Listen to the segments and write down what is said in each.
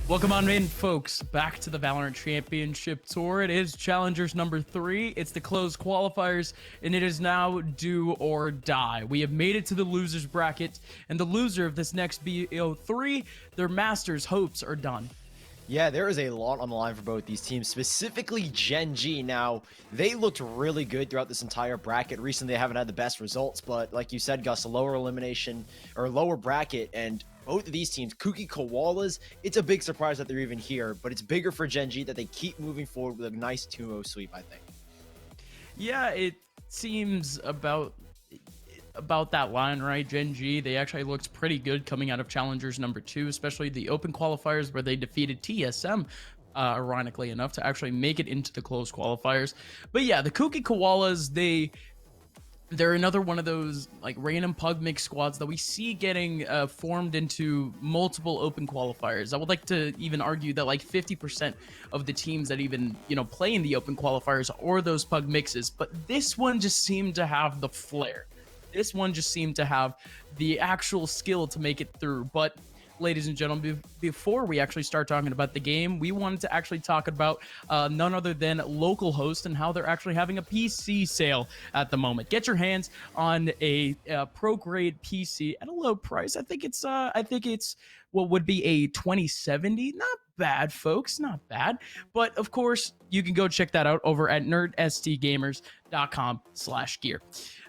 Welcome on in, folks, back to the Valorant Championship Tour. It is Challengers number 3. It's the closed qualifiers, and it is now do or die. We have made it to the losers bracket, and the loser of this next BO3, their Masters hopes are done. Yeah, there is a lot on the line for both these teams, specifically Gen.G. Now, they looked really good throughout this entire bracket. Recently, they haven't had the best results, but like you said, Gus, a lower elimination or lower bracket, and both of these teams, Koalas, it's a big surprise that they're even here, but it's bigger for Gen.G that they keep moving forward with a nice 2-0 sweep, I think. Yeah, it seems about that line, right? Gen.G, they actually looked pretty good coming out of Challengers number 2, especially the open qualifiers where they defeated TSM, ironically enough, to actually make it into the closed qualifiers. But yeah, the Koalas, they're another one of those like random pug mix squads that we see getting formed into multiple open qualifiers. I would like to even argue that like 50% of the teams that even, play in the open qualifiers are those pug mixes, but this one just seemed to have the flair. This one just seemed to have the actual skill to make it through. But ladies and gentlemen, before we actually start talking about the game, we wanted to actually talk about none other than Localhost and how they're actually having a PC sale at the moment. Get your hands on a pro grade PC at a low price. I think it's what would be a 2070. Not bad, folks, not bad. But of course, you can go check that out over at nerdstgamers.com/gear.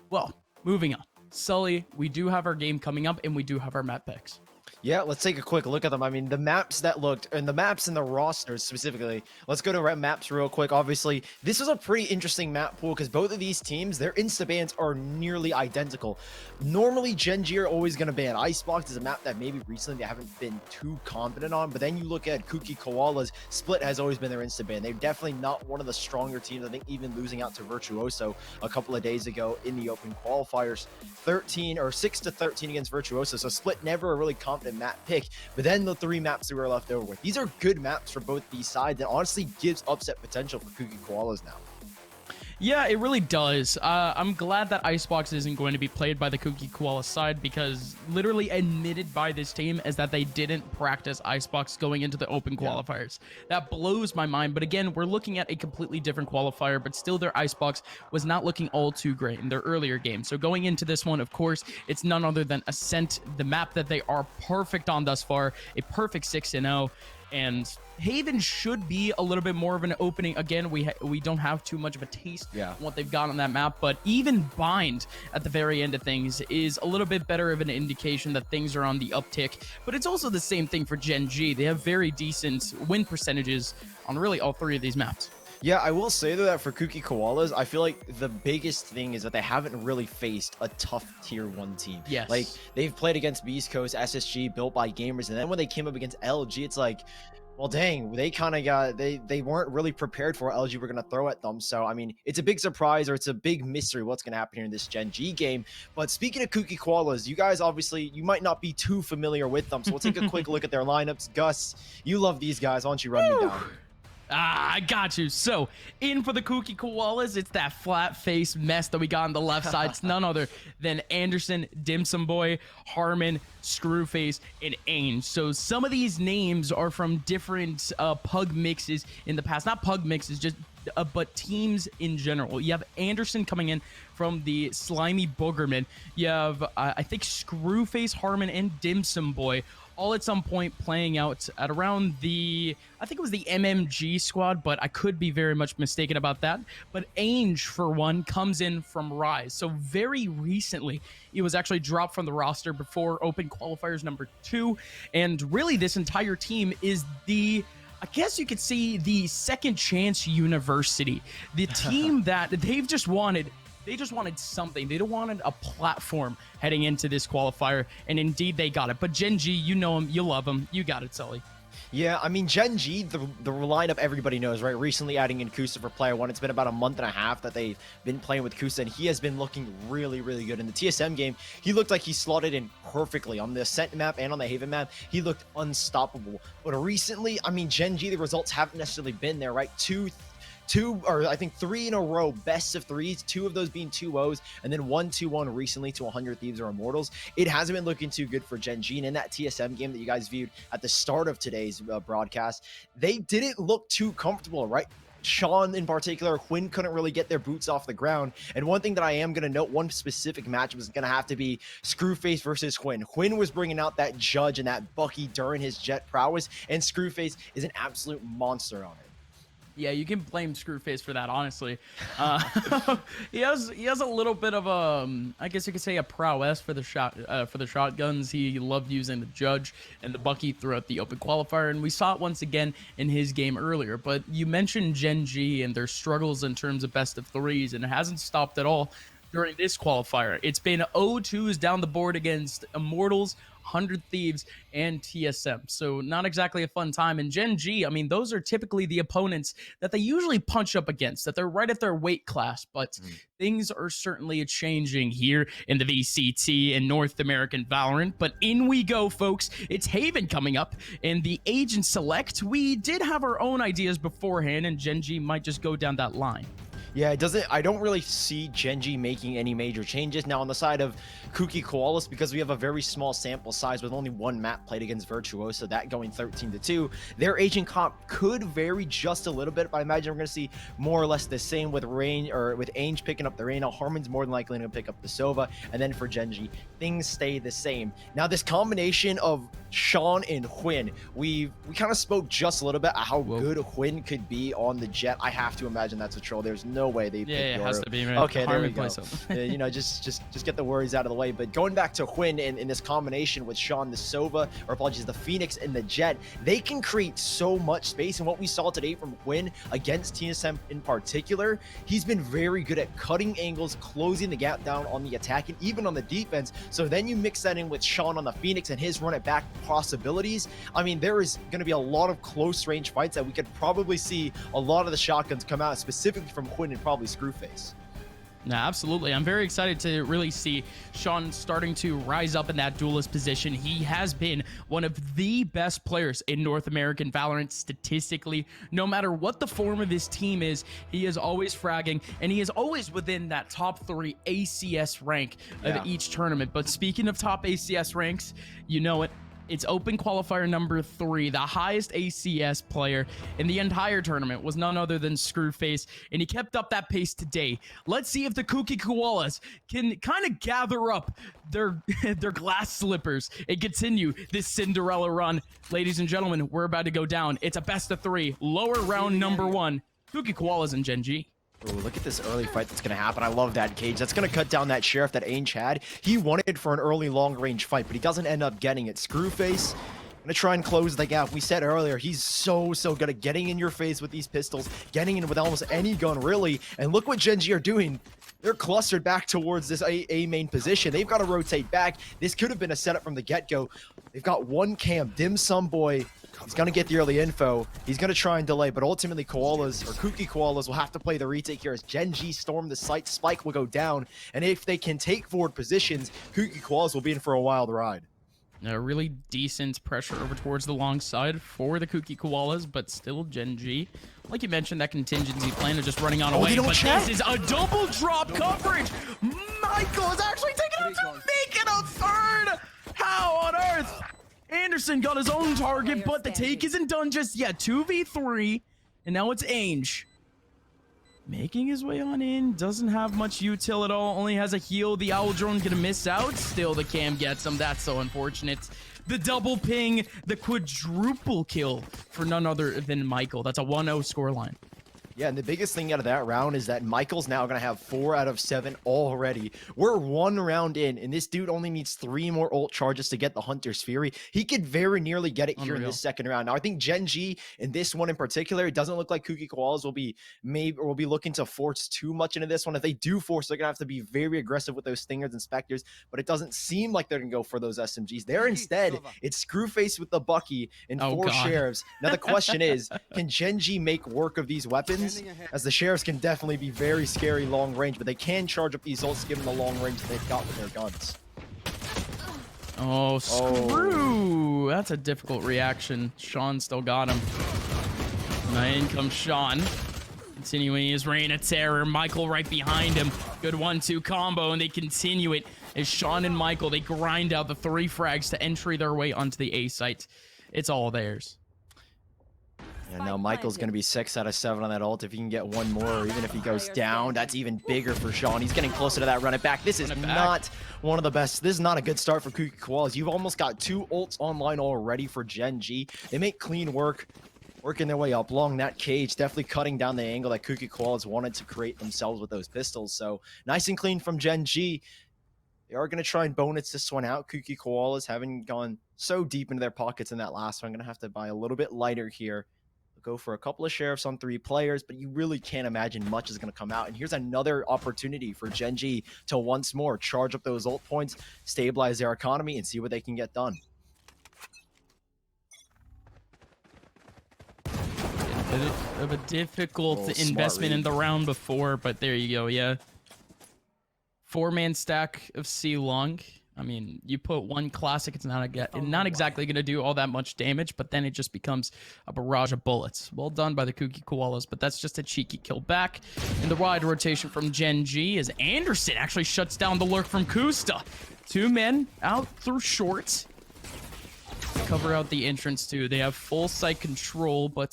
Well, moving on. Sully, we do have our game coming up and we do have our map picks. Yeah, let's take a quick look at them. I mean, the maps that looked, and the maps and the rosters specifically. Let's go to maps real quick. Obviously, this was a pretty interesting map pool because both of these teams, their insta-bans are nearly identical. Normally, Gen.G are always going to ban. Icebox is a map that maybe recently they haven't been too confident on, but then you look at Koalas, Split has always been their insta-ban. They're definitely not one of the stronger teams. I think even losing out to Virtuoso a couple of days ago in the open qualifiers, 6-13 against Virtuoso. So Split never a really confident map pick, but then the 3 maps we were left over with, these are good maps for both these sides and honestly gives upset potential for Koalas now. Yeah, it really does. I'm glad that Icebox isn't going to be played by the Koalas side because literally admitted by this team is that they didn't practice Icebox going into the open qualifiers. That blows my mind. But again, we're looking at a completely different qualifier, but still their Icebox was not looking all too great in their earlier game. So going into this one, of course, it's none other than Ascent, the map that they are perfect on thus far, a perfect 6-0. And Haven should be a little bit more of an opening. Again, we don't have too much of a taste on what they've got on that map, but even Bind at the very end of things is a little bit better of an indication that things are on the uptick. But it's also the same thing for Gen.G. They have very decent win percentages on really all 3 of these maps. Yeah, I will say though that for Koalas, I feel like the biggest thing is that they haven't really faced a tough tier 1 team. Yes. Like they've played against Beast Coast, SSG, built by gamers, and then when they came up against LG, it's like, well, dang, they kind of got, they weren't really prepared for what LG were going to throw at them. So, I mean, it's a big surprise or it's a big mystery what's going to happen here in this Gen.G game. But speaking of Koalas, you guys obviously, you might not be too familiar with them. So we'll take a quick look at their lineups. Gus, you love these guys. Why don't you run me down? I got you. So, in for the Koalas, it's that flat-faced mess that we got on the left side. It's none other than Anderson, Dim Sum Boy, Harmon, Screwface, and Ainge. So, some of these names are from different pug mixes in the past. Not pug mixes, just but teams in general. You have Anderson coming in from the Slimy Boogerman. You have, I think, Screwface, Harmon, and Dim Sum Boy all at some point playing out at around I think it was the MMG squad, but I could be very much mistaken about that. But Ainge, for one, comes in from Rise. So very recently, he was actually dropped from the roster before open qualifiers number 2. And really, this entire team is I guess you could see the Second Chance University, the team that they just wanted something. They wanted a platform heading into this qualifier, and indeed they got it. But Gen.G, you know him, you love him, you got it, Sully. Yeah, I mean, Gen.G, the lineup everybody knows, right? Recently adding in Kusa for player 1. It's been about a month and a half that they've been playing with Kusa, and he has been looking really, really good. In the TSM game, he looked like he slotted in perfectly. On the Ascent map and on the Haven map, he looked unstoppable. But recently, I mean, Gen.G, the results haven't necessarily been there, right? I think 3 in a row, best of 3s, 2 of those being 2-0s, and then 1-2-1 recently to 100 Thieves or Immortals. It hasn't been looking too good for Gen.G. And in that TSM game that you guys viewed at the start of today's broadcast, they didn't look too comfortable, right? Sean in particular, Quinn couldn't really get their boots off the ground. And one thing that I am going to note, one specific match was going to have to be Screwface versus Quinn. Quinn was bringing out that Judge and that Bucky during his jet prowess, and Screwface is an absolute monster on it. Yeah, you can blame Screwface for that, honestly. He has a little bit of I guess you could say a prowess for the shotguns. He loved using the Judge and the Bucky throughout the open qualifier, and we saw it once again in his game earlier. But you mentioned Gen.G and their struggles in terms of best of 3s, and it hasn't stopped at all during this qualifier. It's been 0-2s down the board against Immortals, 100 Thieves, and TSM. So not exactly a fun time. And Gen.G, I mean, those are typically the opponents that they usually punch up against, that they're right at their weight class. But things are certainly changing here in the VCT and North American Valorant. But in we go, folks. It's Haven coming up in the Agent Select. We did have our own ideas beforehand, and Gen.G might just go down that line. Yeah, I don't really see Gen.G making any major changes. Now, on the side of Koalas, because we have a very small sample size with only one map played against Virtuoso, that going 13-2, their agent comp could vary just a little bit, but I imagine we're going to see more or less the same with Rain, or with Ainge picking up the Reyna. Harmon's more than likely going to pick up the Sova, and then for Gen.G, things stay the same. Now, this combination of Sean and Quinn, we kind of spoke just a little bit how good Quinn could be on the jet. I have to imagine that's a troll. There's no way they pick it has to be, right? Okay, there we go. You know, just get the worries out of the way. But going back to Quinn in this combination with Sean, the Sova, or apologies, the Phoenix and the Jet, they can create so much space. And what we saw today from Quinn against TSM in particular, he's been very good at cutting angles, closing the gap down on the attack, and even on the defense. So then you mix that in with Sean on the Phoenix and his run it back possibilities. I mean, there is going to be a lot of close range fights that we could probably see a lot of the shotguns come out, specifically from Quinn and probably Screwface. No, absolutely. I'm very excited to really see Sean starting to rise up in that duelist position. He has been one of the best players in North American Valorant statistically. No matter what the form of his team is, he is always fragging, and he is always within that top 3 ACS rank of each tournament. But speaking of top ACS ranks, you know it. It's open qualifier number 3. The highest ACS player in the entire tournament was none other than Screwface, and he kept up that pace today. Let's see if the Koalas can kind of gather up their glass slippers and continue this Cinderella run. Ladies and gentlemen, we're about to go down. It's a best of 3, lower round number 1. Koalas and Gen.G. Ooh, look at this early fight that's going to happen. I love that cage. That's going to cut down that Sheriff that Ainge had. He wanted for an early long-range fight, but he doesn't end up getting it. Screwface going to try and close the gap. We said earlier, he's so good at getting in your face with these pistols, getting in with almost any gun, really. And look what Gen.G are doing. They're clustered back towards this A main position. They've got to rotate back. This could have been a setup from the get-go. They've got one cam. Dim Sum Boy, he's going to get the early info. He's going to try and delay, but ultimately Koalas, or Koalas, will have to play the retake here as Gen.G storm the site. Spike will go down, and if they can take forward positions, Koalas will be in for a wild ride. A really decent pressure over towards the long side for the Koalas, but still Gen.G. Like you mentioned, that contingency plan is just running on away, but this is a double drop coverage. Michael is actually taking it to make it a third. How on earth? Anderson got his own target, but the take isn't done just yet. 2v3, and now it's Ainge. Making his way on in, doesn't have much util at all, only has a heal. The Owl Drone gonna miss out. Still, the cam gets him. That's so unfortunate. The double ping, the quadruple kill for none other than Michael. That's a 1-0 scoreline. Yeah, and the biggest thing out of that round is that Michael's now going to have 4 out of 7 already. We're 1 round in, and this dude only needs 3 more ult charges to get the Hunter's Fury. He could very nearly get it here in this second round. Now, I think Gen.G in this one in particular, it doesn't look like Koalas will be looking to force too much into this one. If they do force, they're going to have to be very aggressive with those Stingers and Spectres, but it doesn't seem like they're going to go for those SMGs. There instead, it's Screwface with the Bucky and 4 Sheriffs. Now, the question is, can Gen.G make work of these weapons? As the Sheriffs can definitely be very scary long range, but they can charge up these ults given the long range that they've got with their guns. Oh, screw! That's a difficult reaction. Sean still got him. Now in comes Sean. continuing his reign of terror. Michael right behind him. Good 1-2 combo, and they continue it as Sean and Michael, they grind out the 3 frags to entry their way onto the A site. It's all theirs. And now Michael's going to be 6 out of 7 on that ult. If he can get one more, or even if he goes down, that's even bigger for Sean. He's getting closer to that run it back. This is not one of the best. This is not a good start for Koalas. You've almost got 2 ults online already for Gen.G. They make clean work, working their way up along that cage, definitely cutting down the angle that Koalas wanted to create themselves with those pistols. So nice and clean from Gen.G. They are going to try and bonus this one out. Koalas haven't gone so deep into their pockets in that last one. I'm going to have to buy a little bit lighter here. Go for a couple of sheriffs on 3 players, but you really can't imagine much is going to come out. And here's another opportunity for Gen.G to once more charge up those ult points, stabilize their economy, and see what they can get done. A bit of a difficult investment in the round before, but there you go. Yeah, 4-man stack of C-Long. I mean, you put 1 classic, it's not exactly going to do all that much damage, but then it just becomes a barrage of bullets. Well done by the Koalas, but that's just a cheeky kill back. In the wide rotation from Gen.G as Anderson actually shuts down the lurk from Kusta. 2 men out through short. Cover out the entrance too. They have full site control, but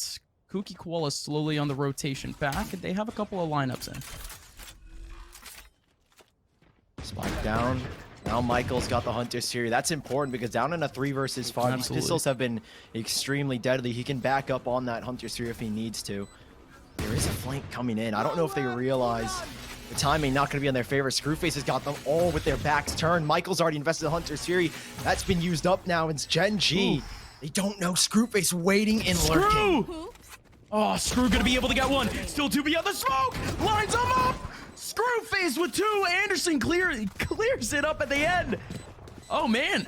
Koalas slowly on the rotation back, and they have a couple of lineups in. Spike down. Now Michael's got the Hunter's Fury. That's important because down in a 3 versus 5, these pistols have been extremely deadly. He can back up on that Hunter's Fury if he needs to. There is a flank coming in. I don't know if they realize the timing not going to be on their favor. Screwface has got them all with their backs turned. Michael's already invested in Hunter's Fury. That's been used up now. It's Gen.G. They don't know Screwface waiting and lurking. Oh, Screw gonna be able to get one. Still 2 beyond the smoke. Lines him up. Screwface with 2. Anderson clears it up at the end. Oh man.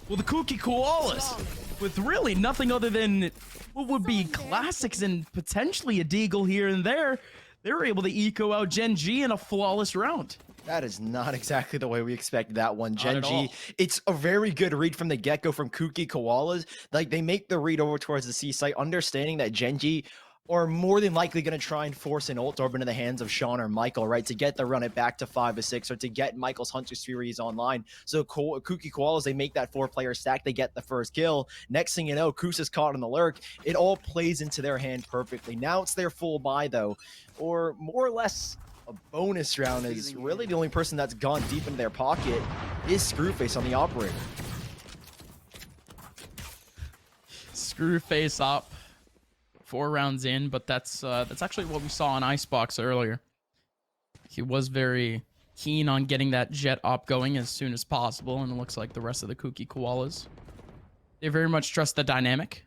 Well, the Koalas with really nothing other than what would be classics and potentially a deagle here and there, they were able to eco out Gen.G in a flawless round. That is not exactly the way we expected that one. Gen.G, it's a very good read from the get-go from Koalas. Like, they make the read over towards the C site, understanding that Gen.G are more than likely going to try and force an ult orb into the hands of Sean or Michael, right, to get the run it back to 5-6 or to get Michael's Hunter's Furies online. So Koalas, they make that 4-player stack, they get the first kill. Next thing you know, Kusa's caught in the lurk. It all plays into their hand perfectly. Now it's their full buy, though, or more or less a bonus round, is really the only person that's gone deep into their pocket is Screwface on the operator. Screwface up. 4 rounds in, but that's actually what we saw on Icebox earlier. He was very keen on getting that jet op going as soon as possible, and it looks like the rest of the Koalas, they very much trust the dynamic.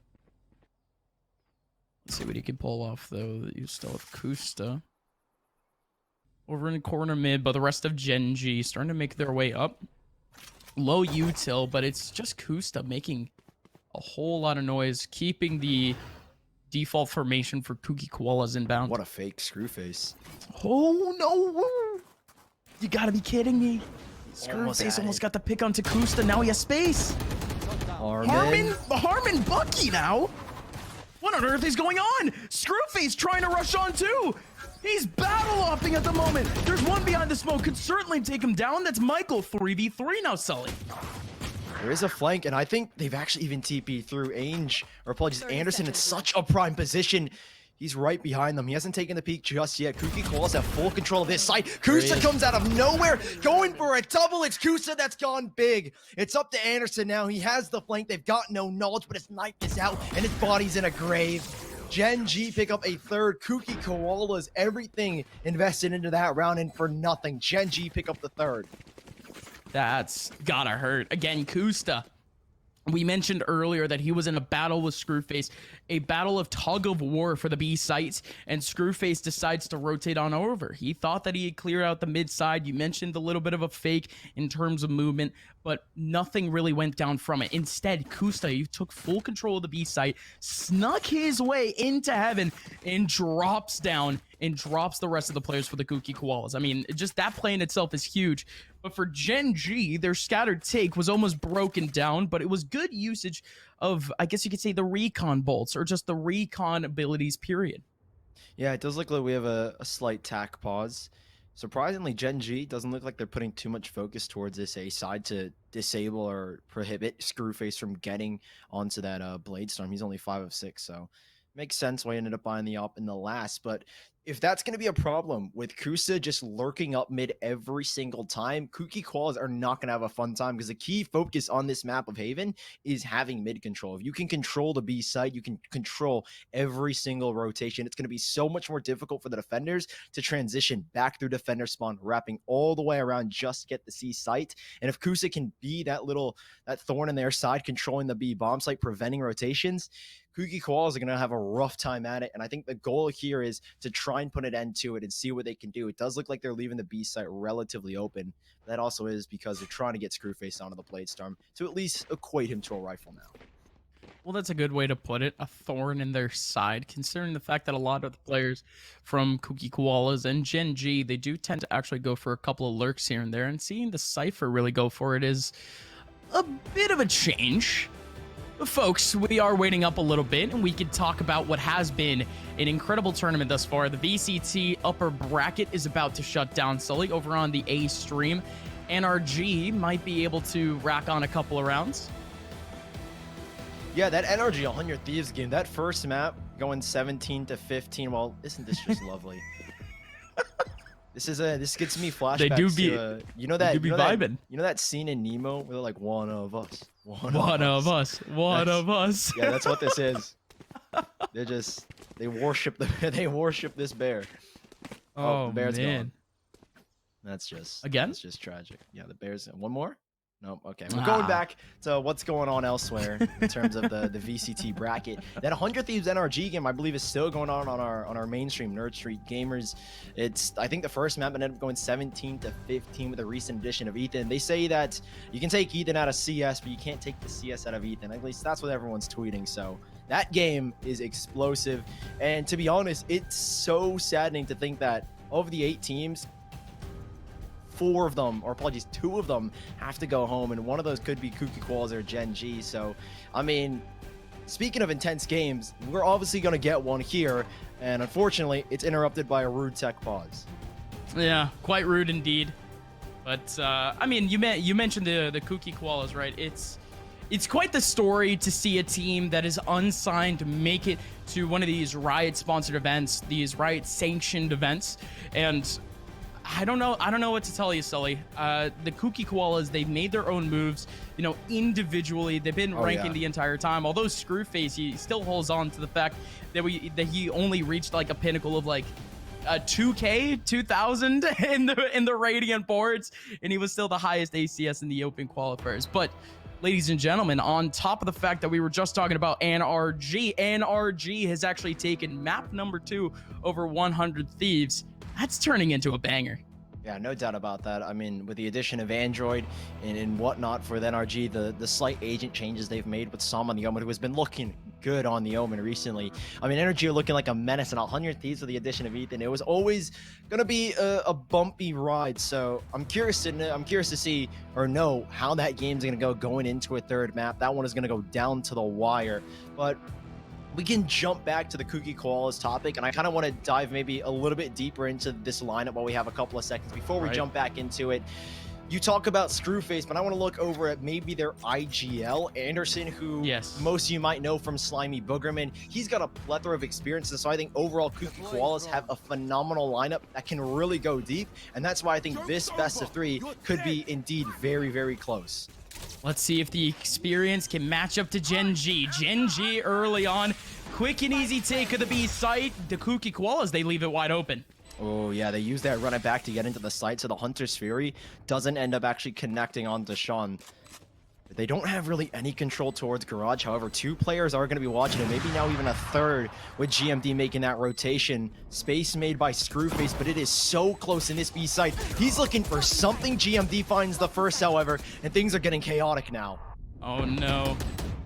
Let's see what he can pull off, though. You still have Kusta over in the corner mid, but the rest of Gen.G starting to make their way up. Low util, but it's just Kusta making a whole lot of noise, keeping the default formation for Koalas inbound. What a fake Screwface. Oh no! You gotta be kidding me. Screwface almost got the pick onto Kusta. Now he has space. Harmon Bucky now? What on earth is going on? Screwface trying to rush on too. He's battle hopping at the moment. There's one behind the smoke. Could certainly take him down. That's Michael. 3v3 now, Sully. There is a flank, and I think they've actually even TP'd through Anderson in such a prime position. He's right behind them. He hasn't taken the peek just yet. Koalas have full control of this site. Kusa comes out of nowhere, going for a double. It's Kusa that's gone big. It's up to Anderson now. He has the flank. They've got no knowledge, but his knife is out, and his body's in a grave. Gen.G pick up a 3rd. Koalas, everything invested into that round, and for nothing. Gen.G pick up the 3rd. That's gotta hurt. Again, Kusta. We mentioned earlier that he was in a battle with Screwface, a battle of tug of war for the B site, and Screwface decides to rotate on over. He thought that he had cleared out the mid side. You mentioned a little bit of a fake in terms of movement, but nothing really went down from it. Instead, Kusta, he took full control of the B site, snuck his way into heaven, and drops down and drops the rest of the players for the Koalas. I mean, just that play in itself is huge. But for Gen.G, their scattered take was almost broken down, but it was good usage of, I guess you could say, the recon bolts, or just the recon abilities, period. Yeah, it does look like we have a slight tack pause. Surprisingly, Gen.G doesn't look like they're putting too much focus towards this A side to disable or prohibit Screwface from getting onto that Blade Storm. He's only 5 of 6, so makes sense why he ended up buying the op in the last. But if that's going to be a problem with Kusa just lurking up mid every single time, Koalas are not going to have a fun time because the key focus on this map of Haven is having mid control. If you can control the B side, you can control every single rotation. It's going to be so much more difficult for the defenders to transition back through defender spawn, wrapping all the way around just to get the C site. And if Kusa can be that thorn in their side, controlling the B bomb site, preventing rotations, Koalas are going to have a rough time at it. And I think the goal here is to try and put an end to it and see what they can do. It does look like they're leaving the B site relatively open. That also is because they're trying to get Screwface onto the Blade Storm to at least equate him to a rifle now. Well, that's a good way to put it. A thorn in their side, considering the fact that a lot of the players from Koalas and Gen.G, they do tend to actually go for a couple of lurks here and there. And seeing the Cypher really go for it is a bit of a change. But folks, we are waiting up a little bit, and we can talk about what has been an incredible tournament thus far. The VCT upper bracket is about to shut down Sully over on the A stream. NRG might be able to rack on a couple of rounds. Yeah, that NRG 100 Thieves game, that first map going 17 to 15. Well, isn't this just lovely? This gets me flashbacks. They do be, to, you know that they do be vibing. You know that scene in Nemo where they're like, one of us, one of us. Yeah, that's what this is. They worship this bear. Oh, the bear's man. gone. That's just tragic. Yeah, the bear's one more. Nope. Okay, we're going back to what's going on elsewhere in terms of the VCT bracket. That 100 Thieves NRG game, I believe, is still going on our mainstream Nerd Street Gamers. I think the first map ended up going 17 to 15 with a recent addition of Ethan. They say that you can take Ethan out of CS, but you can't take the CS out of Ethan. At least that's what everyone's tweeting. So that game is explosive, and to be honest, it's so saddening to think that of the 8 teams, 4 of them, or apologies, 2 of them have to go home, and one of those could be Koalas or Gen.G. So, I mean, speaking of intense games, we're obviously going to get one here, and unfortunately, it's interrupted by a rude tech pause. Yeah, quite rude indeed. But, I mean, you mentioned the Koalas, right? It's quite the story to see a team that is unsigned make it to one of these Riot-sponsored events, these Riot-sanctioned events, and I don't know what to tell you, Sully. The Koalas, they've made their own moves, individually. They've been ranking the entire time. Although Screwface, he still holds on to the fact that he only reached like a pinnacle of like 2K, 2000 in the Radiant boards, and he was still the highest ACS in the open qualifiers. But ladies and gentlemen, on top of the fact that we were just talking about NRG has actually taken map number 2 over 100 Thieves. That's turning into a banger. Yeah, no doubt about that. I mean, with the addition of Android and whatnot for the NRG, the slight agent changes they've made with Sam on the Omen, who has been looking good on the Omen recently. I mean, NRG are looking like a menace, and 100 Thieves with the addition of Ethan. It was always going to be a bumpy ride, so I'm curious to see or know how that game's going to go going into a third map. That one is going to go down to the wire, but we can jump back to the Koalas topic, and I kind of want to dive maybe a little bit deeper into this lineup while we have a couple of seconds before we jump back into it. You talk about Screwface, but I want to look over at maybe their IGL, Anderson, who most of you might know from Slimy Boogerman. He's got a plethora of experiences, so I think overall Koalas have a phenomenal lineup that can really go deep, and that's why I think this best of 3 could be indeed very, very close. Let's see if the experience can match up to Gen.G. Gen.G early on. Quick and easy take of the B site. The Koalas, they leave it wide open. Oh, yeah, they use that run it back to get into the site, so the Hunter's Fury doesn't end up actually connecting on to Sean. They don't have really any control towards Garage. However, 2 players are going to be watching it, maybe now even a third with GMD making that rotation. Space made by Screwface, but it is so close in this B site. He's looking for something. GMD finds the first, however, and things are getting chaotic now. Oh, no.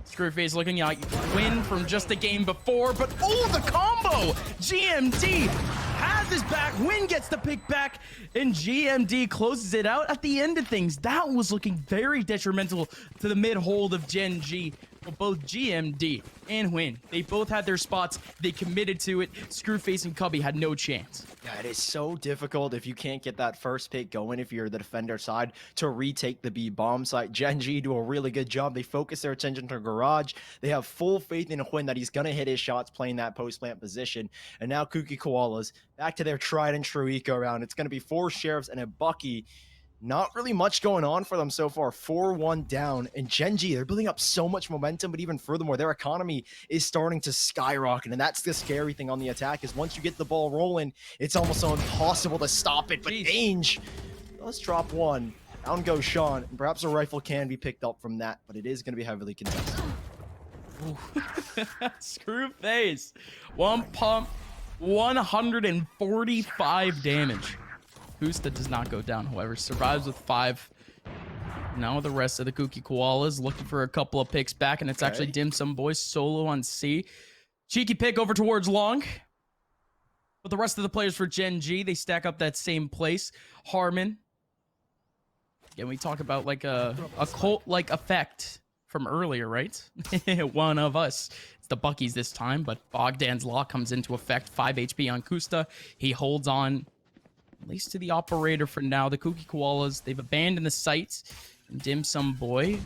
Screwface looking like win from just the game before, but oh, the combo! GMD has his back. Win gets the pick back, and GMD closes it out at the end of things. That was looking very detrimental to the mid hold of Gen.G. But both GMD and Win, they both had their spots. They committed to it. Screwface and Cubby had no chance. Yeah, it is so difficult if you can't get that first pick going if you're the defender side to retake the B bomb site. Gen.G do a really good job. They focus their attention to Garage. They have full faith in Huynh that he's going to hit his shots playing that post-plant position. And now Kuki Koalas back to their tried and true eco round. It's going to be 4 Sheriffs and a Bucky. Not really much going on for them so far. 4-1 down. And Gen.G, they're building up so much momentum, but even furthermore, their economy is starting to skyrocket. And that's the scary thing on the attack is once you get the ball rolling, it's almost so impossible to stop it. But Ange, let's drop one. Down goes Sean. And perhaps a rifle can be picked up from that, but it is going to be heavily contested. Screwface. One pump, 145 damage. Husta does not go down, however, survives with 5. Now the rest of the Kuki Koalas looking for a couple of picks back, and it's actually Dim Sum Boys solo on C. Cheeky pick over towards long. But the rest of the players for Gen.G, they stack up that same place. Harmon. Again, we talk about like a cult-like effect from earlier, right? One of us. It's the Buckies this time, but Bogdan's Law comes into effect. 5 HP on Kusta. He holds on at least to the operator for now. The Kuki Koalas, they've abandoned the site. And Dim Sum Boy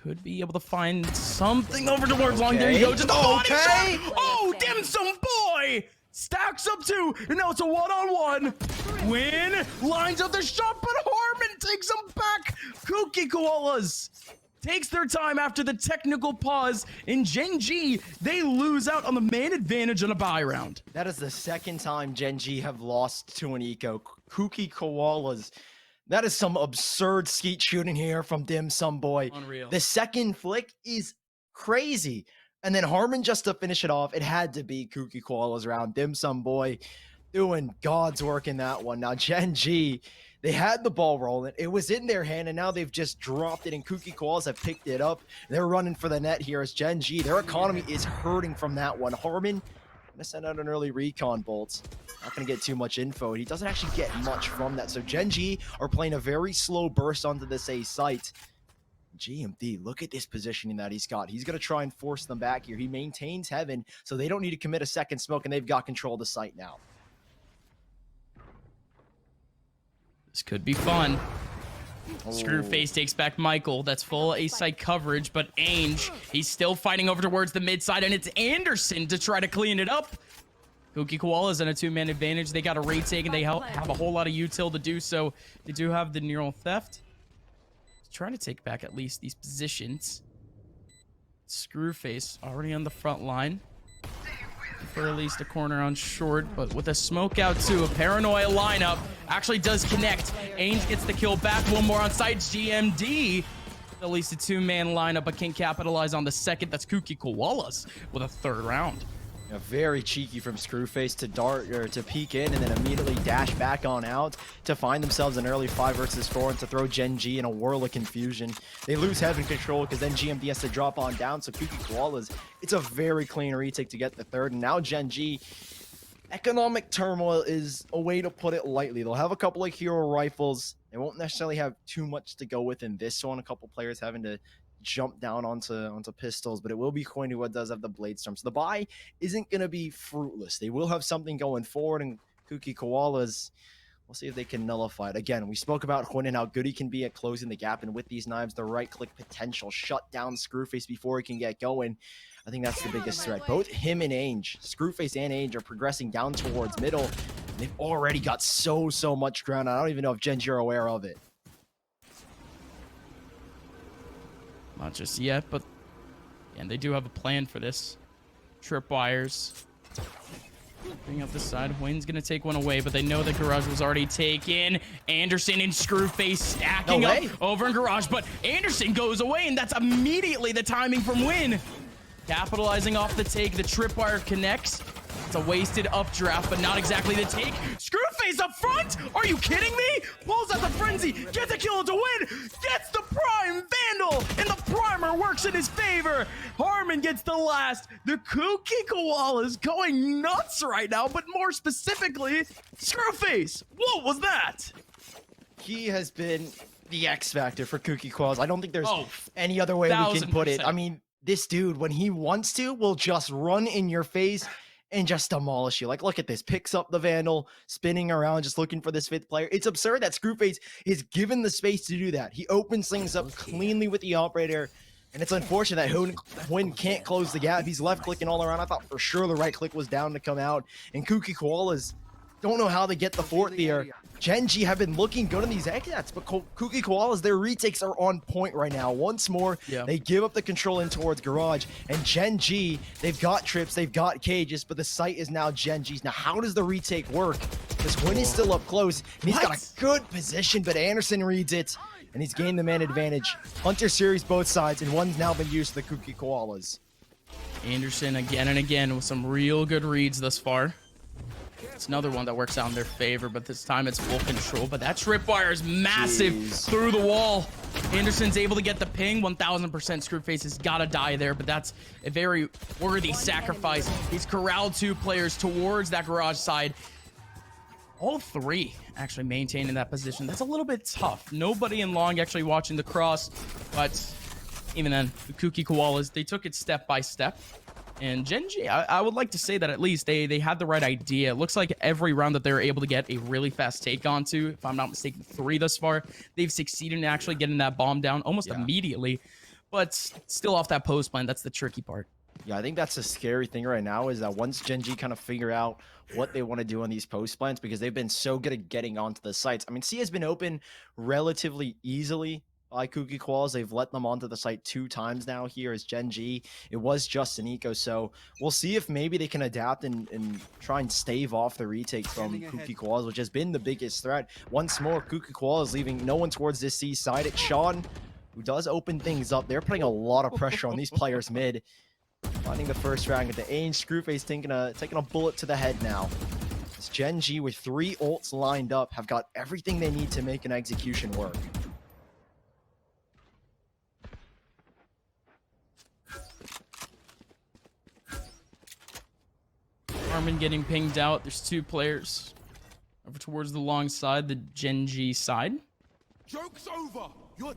could be able to find something over towards long. There you go. Just a body shot. Oh, Dim Sum Boy stacks up 2. And now it's a one-on-one. Win lines up the shot, but Harmon takes him back. Kuki Koalas takes their time after the technical pause. In Gen.G, they lose out on the man advantage on a buy round. That is the second time Gen.G have lost to an eco. Kuki Koalas. That is some absurd skeet shooting here from Dim Sum Boy. Unreal. The second flick is crazy. And then Harmon, just to finish it off, it had to be Kuki Koalas round. Dim Sum Boy doing God's work in that one. Now Gen.G, they had the ball rolling. It was in their hand, and now they've just dropped it, and Kuki Koalas have picked it up. They're running for the net here as Gen.G. Their economy is hurting from that one. Harmon gonna send out an early recon bolt. Not gonna get too much info. He doesn't actually get much from that. So Gen.G are playing a very slow burst onto this A site. GMD, look at this positioning that he's got. He's gonna try and force them back here. He maintains heaven, so they don't need to commit a second smoke, and they've got control of the site now. This could be fun. Screwface takes back Michael. That's full A-side coverage, but Ange, he's still fighting over towards the mid-side, and it's Anderson to try to clean it up. Kuki Koalas in a 2-man advantage. They got a retake, and they have a whole lot of util to do so. They do have the neural theft. Trying to take back at least these positions. Screwface already on the front line. For at least a corner on short, but with a smoke out too, a paranoia lineup actually does connect. Ainge gets the kill back, one more on site. GMD, at least a 2-man lineup, but can't capitalize on the second. That's Kuki Koalas with a 3rd round. Yeah, very cheeky from Screwface to dart or to peek in and then immediately dash back on out to find themselves an early 5 versus 4 and to throw Gen.G in a whirl of confusion. They lose heaven control because then GMD has to drop on down. So Kuki Koalas, it's a very clean retake to get the 3rd. And now Gen.G, economic turmoil is a way to put it lightly. They'll have a couple of hero rifles. They won't necessarily have too much to go with in this one. A couple players having to jump down onto pistols, but it will be Huynh who does have the blade storm. So the buy isn't going to be fruitless. They will have something going forward, and Kuki Koalas, we'll see if they can nullify it. Again, we spoke about Huynh and how good he can be at closing the gap, and with these knives, the right click potential shut down Screwface before he can get going. I think that's the biggest threat. Both him and Ange, Screwface and Ange, are progressing down towards middle. They've already got so much ground. I don't even know if Gen.G are aware of it. Not just yet, but and they do have a plan for this. Tripwires. Bring up the side. Huynn's gonna take one away, but they know that Garage was already taken. Anderson and Screwface stacking up over in Garage, but Anderson goes away, and that's immediately the timing from Huynh. Capitalizing off the take, the tripwire connects. It's a wasted updraft, but not exactly the take. Screwface up front? Are you kidding me? Pulls out the frenzy, gets a kill to win, gets the prime Vandal, and the primer works in his favor. Harmon gets the last. The Kuki Koalas going nuts right now, but more specifically, Screwface. What was that? He has been the X factor for Kuki Koalas. I don't think there's any other way we can put it. I mean, this dude, when he wants to, will just run in your face and just demolish you. Like, look at this. Picks up the Vandal, spinning around, just looking for this 5th player. It's absurd that Screwface is given the space to do that. He opens things up cleanly with the operator, and it's unfortunate that Huynh can't close the gap. He's left clicking all around. I thought for sure the right click was down to come out, and Koalas don't know how to get the 4th here. Gen.G have been looking good on these exits, but Koalas, their retakes are on point right now. Once more, they give up the control in towards Garage, and Gen.G, they've got trips, they've got cages, but the site is now Gen.G's. Now, how does the retake work? Because Huynh is still up close, and he's got a good position, but Anderson reads it, and he's gained the man advantage. Hunter series both sides, and one's now been used to the Koalas. Anderson again and again with some real good reads thus far. It's another one that works out in their favor, but this time it's full control. But that tripwire is massive through the wall. Anderson's able to get the ping. 1000% Screwface has got to die there, but that's a very worthy sacrifice. He's corralled 2 players towards that Garage side. All 3 actually maintaining that position. That's a little bit tough. Nobody in long actually watching the cross, but even then, the Koalas, they took it step by step. And Gen.G, I would like to say that at least they had the right idea. It looks like every round that they were able to get a really fast take onto, if I'm not mistaken, 3 thus far, they've succeeded in actually getting that bomb down almost immediately. But still off that post plan, that's the tricky part. Yeah, I think that's the scary thing right now is that once Gen.G kind of figure out what they want to do on these post plans, because they've been so good at getting onto the sites. I mean, C has been open relatively easily by Koalas. They've let them onto the site 2 times now here as Gen.G. It was just an eco, so we'll see if maybe they can adapt and try and stave off the retake from Koalas, which has been the biggest threat. Once more, Koalas leaving no one towards this C side. It's Sean, who does open things up. They're putting a lot of pressure on these players mid. Finding the first frag at the aim. Screwface taking a bullet to the head now. As Gen.G with 3 ults lined up have got everything they need to make an execution work. Harmon getting pinged out. There's 2 players over towards the long side, the Gen.G side. Joke's over.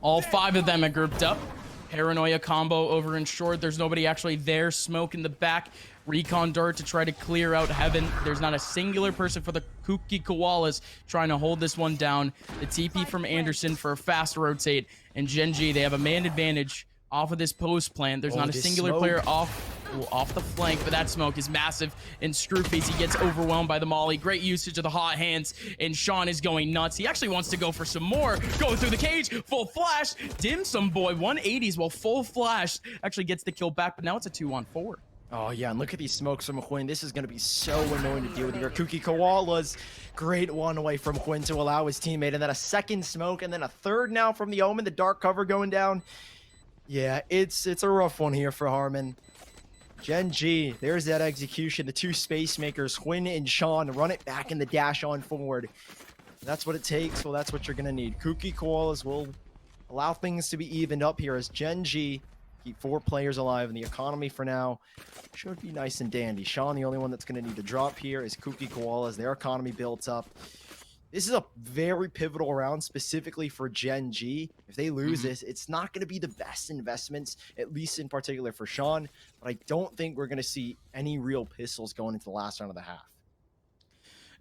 All 5 of them are grouped up. Paranoia combo over in short. There's nobody actually there. Smoke in the back. Recon dart to try to clear out heaven. There's not a singular person for the Koalas trying to hold this one down. The TP from Anderson for a fast rotate. And Gen.G, they have a man advantage off of this post plan. There's not a singular player off the flank, but that smoke is massive. And Screwface, he gets overwhelmed by the molly. Great usage of the hot hands, and Sean is going nuts. He actually wants to go for some more. Going through the cage, full flash. Dim some boy, 180s while full flash actually gets the kill back, but now it's a 2-on-4. Oh yeah, and look at these smokes from Huynh. This is going to be so annoying to deal with here. Koalas, great one away from Huynh to allow his teammate, and then a second smoke, and then a third now from the Omen, the dark cover going down. Yeah, it's a rough one here for Harmon. Gen.G, there's that execution. The 2 space makers, Huynh and Sean, run it back in the dash on forward. That's what it takes. Well, that's what you're going to need. Koalas will allow things to be evened up here as Gen.G keep 4 players alive, and the economy for now should be nice and dandy. Sean, the only one that's going to need to drop here is Koalas. Their economy built up. This is a very pivotal round specifically for Gen.G. If they lose this, it's not going to be the best investments, at least in particular for Sean. But I don't think we're going to see any real pistols going into the last round of the half.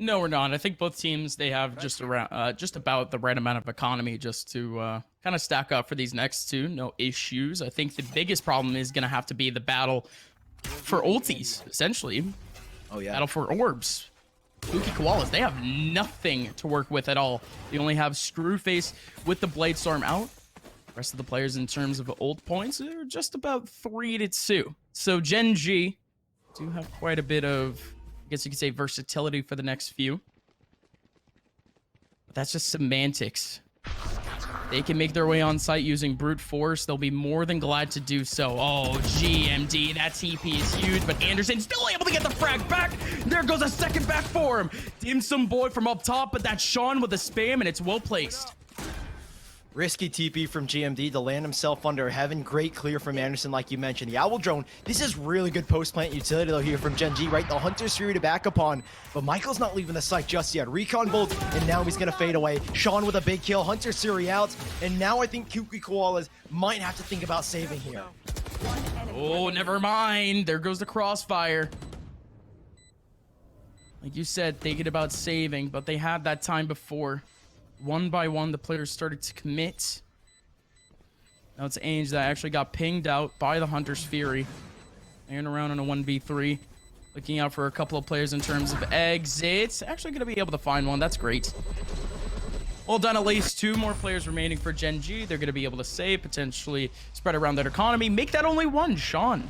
No, we're not. I think both teams, they have just about the right amount of economy just to kind of stack up for these next 2. No issues. I think the biggest problem is going to have to be the battle for ultis, essentially. Oh, yeah. Battle for orbs. Koalas, they have nothing to work with at all. They only have Screwface with the Bladestorm out. The rest of the players in terms of ult points are just about 3-2. So Gen.G do have quite a bit of, I guess you could say, versatility for the next few. But that's just semantics. They can make their way on site using brute force. They'll be more than glad to do so. Oh, GMD, that TP is huge, but Anderson still able to get the frag back. There goes a second back for him. Dim some boy from up top, but that's Sean with a spam, and it's well placed. Risky TP from GMD to land himself under heaven. Great clear from Anderson, like you mentioned. The Owl Drone, this is really good post-plant utility though here from Gen.G, right? The Hunter's Fury to back upon, but Michael's not leaving the site just yet. Recon bolt, and now he's going to fade away. Sean with a big kill, Hunter's Fury out, and now I think Koalas might have to think about saving here. Oh, never mind. There goes the crossfire. Like you said, thinking about saving, but they had that time before. One by one, the players started to commit. Now it's Ainge that actually got pinged out by the Hunter's Fury. And around on a 1v3. Looking out for a couple of players in terms of exits. Actually going to be able to find one. That's great. Well done. At least 2 more players remaining for Gen.G. They're going to be able to save, potentially spread around their economy. Make that only one. Sean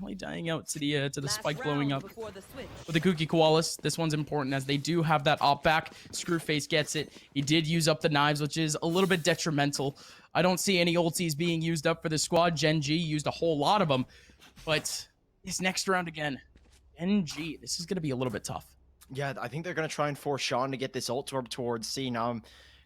only dying out to the spike blowing up. With the Kooky Koalas, this one's important as they do have that op back. Screwface gets it. He did use up the knives, which is a little bit detrimental. I don't see any ultis being used up for the squad. Gen.G used a whole lot of them. But this next round again, Gen.G, this is going to be a little bit tough. Yeah, I think they're going to try and force Sean to get this ult orb towards C. Now,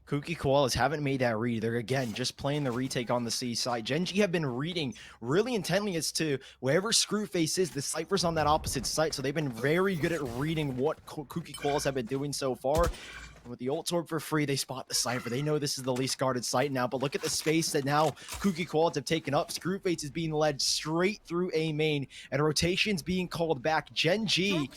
Kooky Koalas haven't made that read. They're, again, just playing the retake on the C side. Gen.G have been reading really intently as to wherever Screwface is, the Cypher's on that opposite side, so they've been very good at reading what Kooky Koalas have been doing so far. And with the ult orb for free, they spot the Cypher. They know this is the least guarded site now, but look at the space that now Kooky Koalas have taken up. Screwface is being led straight through A main, and rotation's being called back. Gen.G,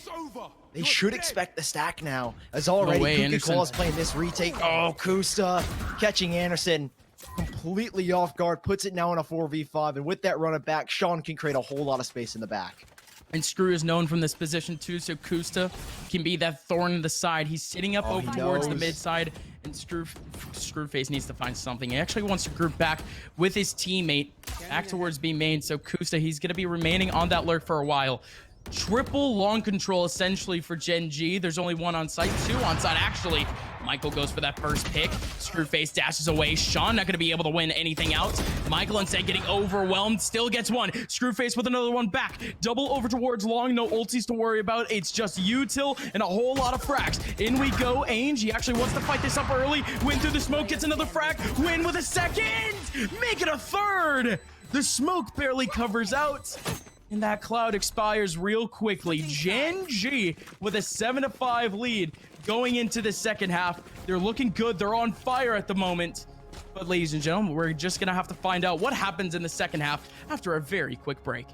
they should expect the stack now, as already Kooky Koalas playing this retake. Oh, Kusta catching Anderson completely off guard, puts it now in a 4v5, and with that run it back, Sean can create a whole lot of space in the back. And Screw is known from this position too, so Kusta can be that thorn in the side. He's sitting up over towards the mid side, and Screwface needs to find something. He actually wants to group back with his teammate back towards B main, so Kusta, he's going to be remaining on that lurk for a while. Triple long control essentially for Gen.G. There's only 1 on site, 2 on site actually. Michael goes for that first pick. Screwface dashes away. Sean not going to be able to win anything out. Michael instead getting overwhelmed. Still gets one. Screwface with another one back. Double over towards long. No ultis to worry about. It's just util and a whole lot of frags. In we go. Ainge, he actually wants to fight this up early. Win through the smoke. Gets another frag. Win with a second. Make it a third. The smoke barely covers out. And that cloud expires real quickly. Gen.G with a 7-5 lead going into the second half. They're looking good. They're on fire at the moment. But ladies and gentlemen, we're just going to have to find out what happens in the second half after a very quick break.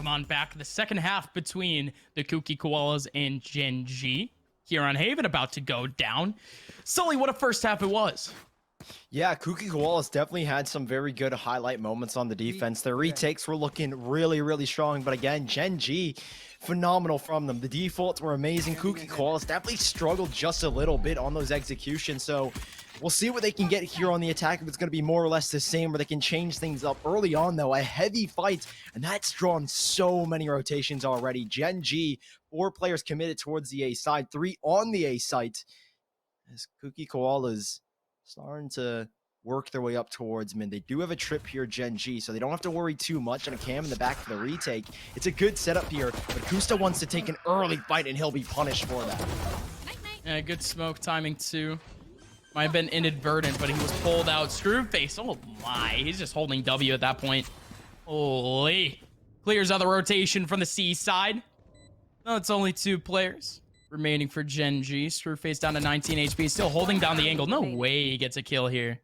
On back the second half between the Kooky Koalas and Gen.G. Here on Haven about to go down. Sully, what a first half it was. Yeah, Kooky Koalas definitely had some very good highlight moments on the defense. Their retakes were looking really, really strong. But again, Gen.G phenomenal from them. The defaults were amazing. Koalas definitely struggled just a little bit on those executions, so we'll see what they can get here on the attack, if it's going to be more or less the same, or they can change things up. Early on, though, a heavy fight, and that's drawn so many rotations already. Gen.G, 4 players committed towards the A side, 3 on the A site. As Koalas starting to work their way up towards mid. They do have a trip here, Gen.G, so they don't have to worry too much. And a cam in the back for the retake. It's a good setup here, but Kusta wants to take an early fight, and he'll be punished for that. Yeah, good smoke timing too. Might have been inadvertent, but he was pulled out. Screwface, oh my, he's just holding W at that point. Holy. Clears out the rotation from the C side. No, it's only 2 players remaining for Gen.G. Screwface down to 19 HP, still holding down the angle. No way he gets a kill here.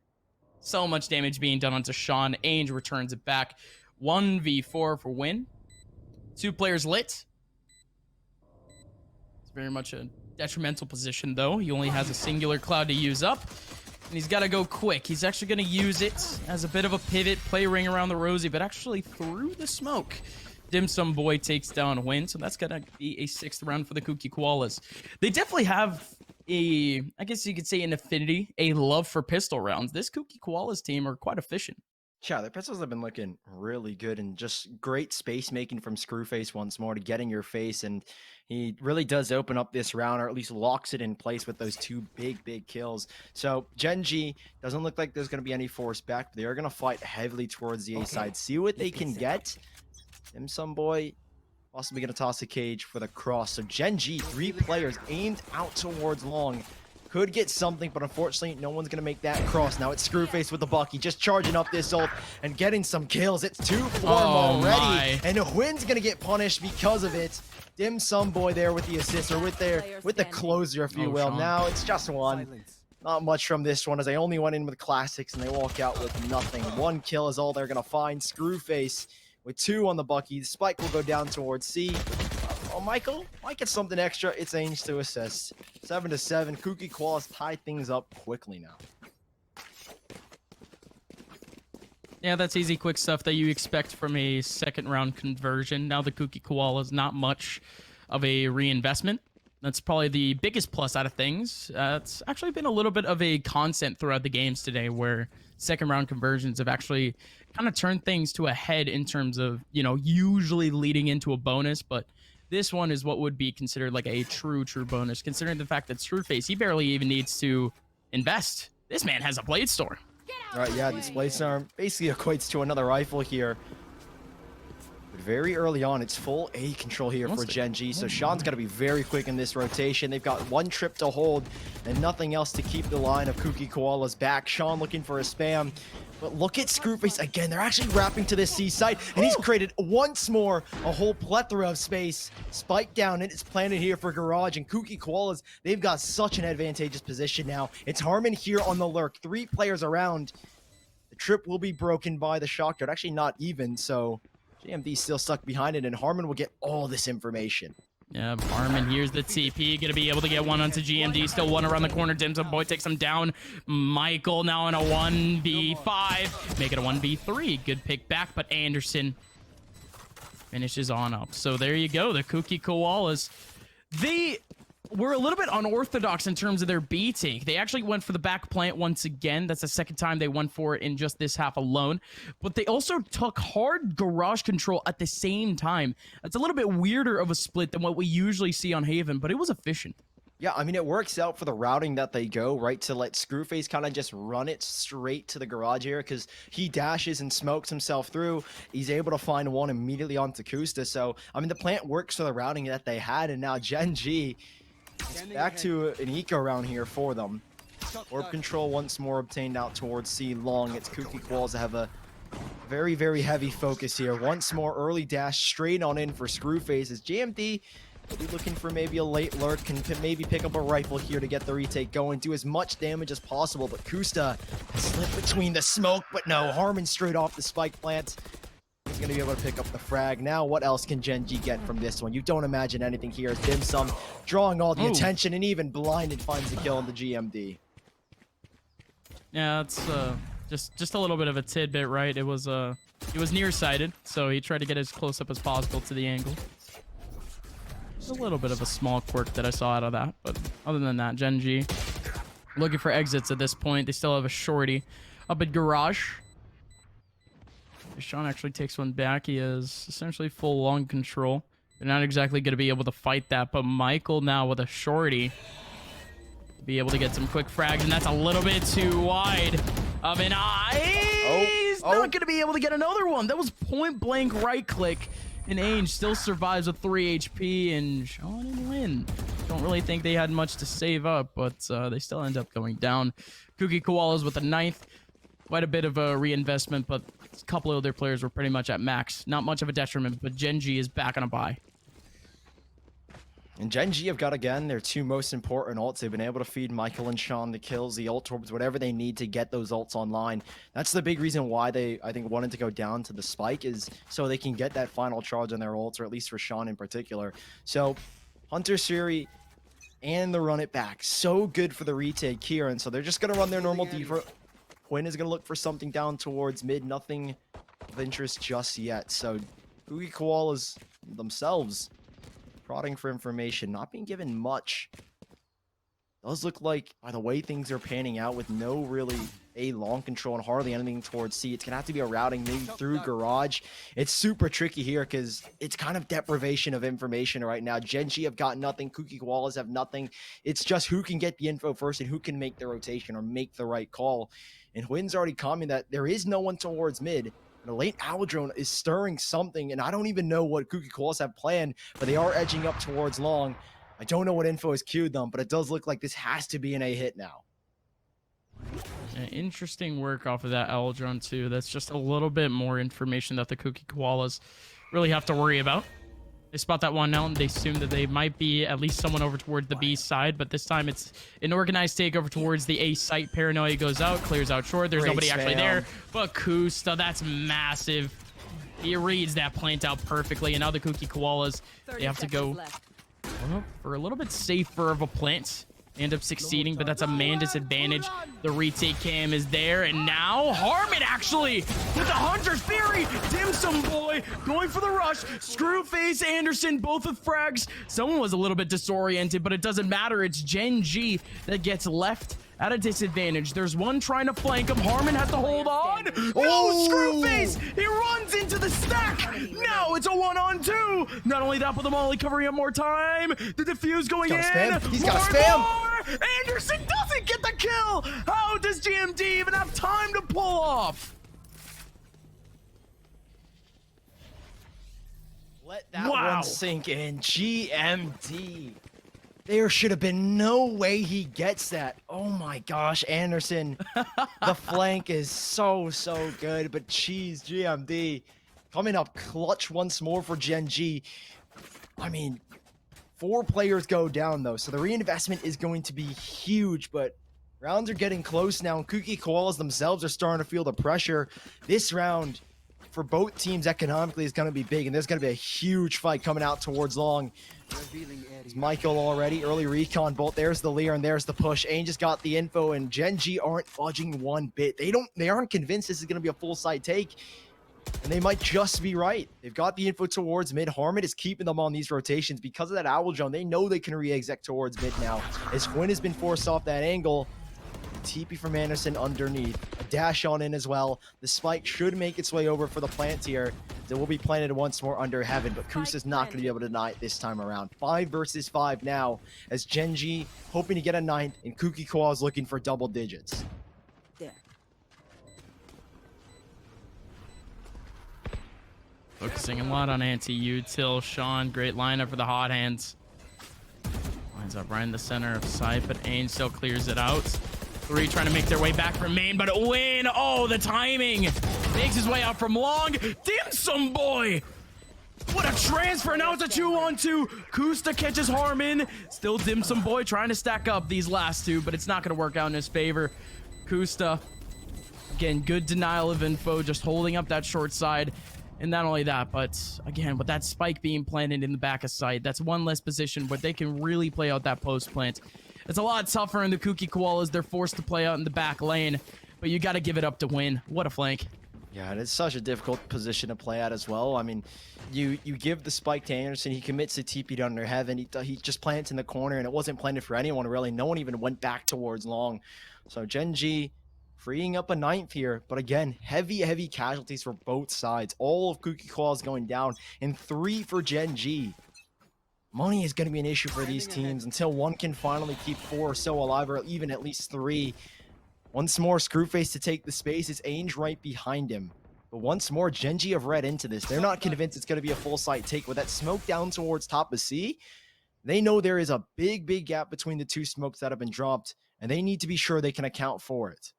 So much damage being done onto Sean. Ainge returns it back. 1v4 for win. 2 players lit. It's very much a detrimental position, though. He only has a singular cloud to use up, and he's got to go quick. He's actually going to use it as a bit of a pivot, play ring around the Rosie, but actually through the smoke. Dim Sum Boy takes down Win, so that's going to be a 6th round for the Koalas. They definitely have a, I guess you could say, an affinity, a love for pistol rounds. This Koalas team are quite efficient. Yeah, their pistols have been looking really good, and just great space making from Screwface once more to get in your face, and he really does open up this round, or at least locks it in place with those 2 big kills. So Gen.G doesn't look like there's going to be any force back, but they are going to fight heavily towards the A side, see what they can get. Dim Sum Boy possibly going to toss a cage for the cross. So Gen.G, 3 players aimed out towards long. Could get something, but unfortunately, no one's going to make that cross. Now it's Screwface with the Bucky, just charging up this ult and getting some kills. It's 2 for him already, and Win's going to get punished because of it. Dim Sum Boy there with the assist, or with the closer, if you will. Sean. Now it's just 1. Not much from this one, as they only went in with classics, and they walk out with nothing. 1 kill is all they're going to find. Screwface with 2 on the Bucky. The spike will go down towards C. Oh, Michael might get something extra. It's Ainge to assist. 7-7. Koalas tie things up quickly now. Yeah, that's easy, quick stuff that you expect from a 2nd round conversion. Now the Koalas, not much of a reinvestment. That's probably the biggest plus out of things. It's actually been a little bit of a constant throughout the games today, where 2nd round conversions have actually kind of turned things to a head in terms of, you know, usually leading into a bonus, but this one is what would be considered like a true bonus, considering the fact that Screwface, he barely even needs to invest. This man has a blade storm. All right, yeah, this blade storm basically equates to another rifle here. But very early on, it's full A control here for Gen.G, so Sean's got to be very quick in this rotation. They've got 1 trip to hold and nothing else to keep the line of Koalas back. Sean looking for a spam. But look at Screwface again. They're actually wrapping to this C site, and he's created once more a whole plethora of space. Spike down, and it's planted here for Garage, and Koalas, they've got such an advantageous position now. It's Harmon here on the lurk. 3 players around. The trip will be broken by the shock dart. Actually, not even, so GMD still stuck behind it, and Harmon will get all this information. Yeah, Harmon, here's the TP. Gonna be able to get 1 onto GMD. Still 1 around the corner. Dim Sum Boy takes him down. Michael now in a 1v5. Make it a 1v3. Good pick back, but Anderson finishes on up. So there you go. The Koalas. They were a little bit unorthodox in terms of their B take. They actually went for the back plant once again. That's the 2nd time they went for it in just this half alone. But they also took hard garage control at the same time. That's a little bit weirder of a split than what we usually see on Haven, but it was efficient. Yeah, I mean, it works out for the routing that they go, right, to let Screwface kind of just run it straight to the garage area, because he dashes and smokes himself through. He's able to find 1 immediately onto Kusta. So, I mean, the plant works for the routing that they had, and now Gen.G, it's back to an eco round here for them. Orb control once more obtained out towards C long. It's Koalas that have a very, very heavy focus here. Once more early dash straight on in for Screwface, as JMD will be looking for maybe a late lurk, can maybe pick up a rifle here to get the retake going, do as much damage as possible. But Kusta slipped between the smoke, but no, Harmon straight off the spike plant. He's going to be able to pick up the frag. Now, what else can Gen.G get from this one? You don't imagine anything here. Dim Sum drawing all the attention, and even blinded finds the kill on the GMD. Yeah, it's just a little bit of a tidbit, right? It was nearsighted, so he tried to get as close up as possible to the angle. a little bit of a small quirk that I saw out of that, but other than that, Gen.G looking for exits at this point. They still have a shorty up at garage. Sean actually takes one back. He has essentially full long control. They're not exactly going to be able to fight that, but Michael now with a shorty be able to get some quick frags, and that's a little bit too wide of an eye. He's not going to be able to get another one. That was point blank right click, and Ainge still survives with 3 HP, and Sean and Win don't really think they had much to save up, but they still end up going down. Koalas with the 9th. Quite a bit of a reinvestment, but a couple of other players were pretty much at max. Not much of a detriment, but Gen.G is back on a bye. And Gen.G have got, again, their 2 most important ults. They've been able to feed Michael and Sean the kills, the ult orbs, whatever they need to get those ults online. That's the big reason why they, I think, wanted to go down to the spike, is so they can get that final charge on their ults, or at least for Sean in particular. So, Hunter Siri and the run it back. So good for the retake here, and so they're just going to run their normal default. Quinn is going to look for something down towards mid. Nothing of interest just yet. So, Koalas themselves prodding for information, not being given much. Does look like, by the way things are panning out, with no really A long control and hardly anything towards C, it's gonna have to be a routing maybe through garage. It's super tricky here because it's kind of deprivation of information right now. Gen.G have got nothing, Koalas have nothing. It's just who can get the info first and who can make the rotation or make the right call. And Wynn's already commenting that there is no one towards mid. The late Owl Drone is stirring something, and I don't even know what Koalas have planned, but they are edging up towards long. I don't know what info has queued them, but it does look like this has to be an A hit now. Interesting work off of that Owl Drone too. That's just a little bit more information that the Koalas really have to worry about. They spot that one out, and they assume that they might be at least someone over toward the B side, but this time it's an organized takeover towards the A site. Paranoia goes out, clears out short. There's nobody actually there, but Kusta, that's massive. He reads that plant out perfectly, and now the Koalas, they have to go for a little bit safer of a plant. They end up succeeding, but that's a man disadvantage. The retake cam is there, and now Harmon actually with the Hunter's Fury. Dim Sum Boy going for the rush. Screwface, Anderson, both with frags. Someone was a little bit disoriented, but it doesn't matter. It's Gen.G that gets left at a disadvantage. There's one trying to flank him. Harmon has to hold on. No, Screwface! He runs into the stack! Now it's a 1-on-2! Not only that, but the Molly covering up more time. The defuse going in. He's got to spam. Anderson doesn't get the kill! How does GMD even have time to pull off? Let that one sink in. GMD. There should have been no way he gets that. Oh my gosh, Anderson. The flank is so good, but geez, GMD coming up clutch once more for Gen.G. I mean, 4 players go down though, so the reinvestment is going to be huge, but rounds are getting close now, and Koalas themselves are starting to feel the pressure. This round for both teams economically is going to be big, and there's going to be a huge fight coming out towards long. There's Michael already, early recon bolt. There's the Lear, and there's the push. Ainge just got the info, and Gen.G aren't fudging one bit. They aren't convinced this is going to be a full side take, and they might just be right. They've got the info towards mid. Harmon is keeping them on these rotations because of that Owl Drone. They know they can re-exec towards mid now, as Quinn has been forced off that angle. TP from Anderson underneath. A dash on in as well. The spike should make its way over for the plant here. It will be planted once more under heaven, but Kus is not going to be able to deny it this time around. 5 versus 5 now, as Gen.G hoping to get a 9th, and Koalas looking for double digits. There. Focusing a lot on anti-util. Sean, great lineup for the hot hands. Lines up right in the center of sight, but Ainge still clears it out. 3 trying to make their way back from main, but a win. Oh, the timing. Makes his way out from long. Dim Sum Boy. What a transfer. Now it's a 2-on-2. Kusta catches Harmon. Still Dim Sum Boy trying to stack up these last 2, but it's not going to work out in his favor. Kusta, again, good denial of info, just holding up that short side. And not only that, but again, with that spike being planted in the back of sight, that's one less position where they can really play out that post plant. It's a lot tougher in the Koalas. They're forced to play out in the back lane, but you got to give it up to win. What a flank. Yeah, and it's such a difficult position to play at as well. I mean, you give the spike to Anderson, he commits to TP to under heaven, he just plants in the corner, and it wasn't planted for anyone really. No one even went back towards long. So Gen.G freeing up a ninth here, but again, heavy casualties for both sides. All of Koalas going down, and 3 for Gen.G. Money is going to be an issue for these teams until one can finally keep 4 or so alive, or even at least 3. Once more, Screwface to take the space. It's Ainge right behind him. But once more, Gen.G have read into this. They're not convinced it's going to be a full site take. With that smoke down towards top of C, they know there is a big gap between the 2 smokes that have been dropped, and they need to be sure they can account for it.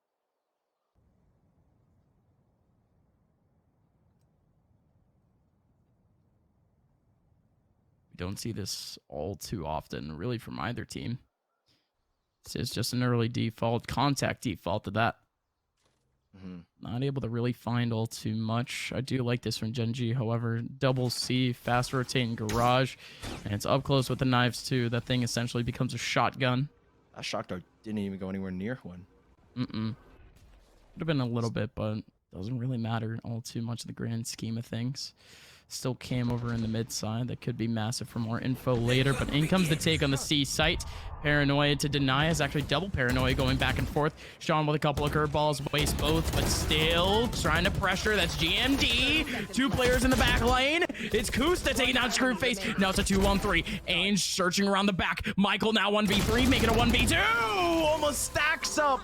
We don't see this all too often, really, from either team. This is just an early default, contact default to that. Not able to really find all too much. I do like this from Gen.G, however, double C, fast rotating garage, and it's up close with the knives too. That thing essentially becomes a shotgun. That shock dart didn't even go anywhere near one. Could have been a little bit, but doesn't really matter all too much in the grand scheme of things. Still cam over in the mid side. That could be massive for more info later, but in comes the take on the C site. Paranoia to deny is actually double paranoia going back and forth. Sean with a couple of curveballs, waste both, but still trying to pressure. That's GMD. 2 players in the back lane. It's Kusta taking down Screwface. Now it's a 2-on-3. Ainge searching around the back. Michael now 1v3, making a 1v2. Almost stacks up.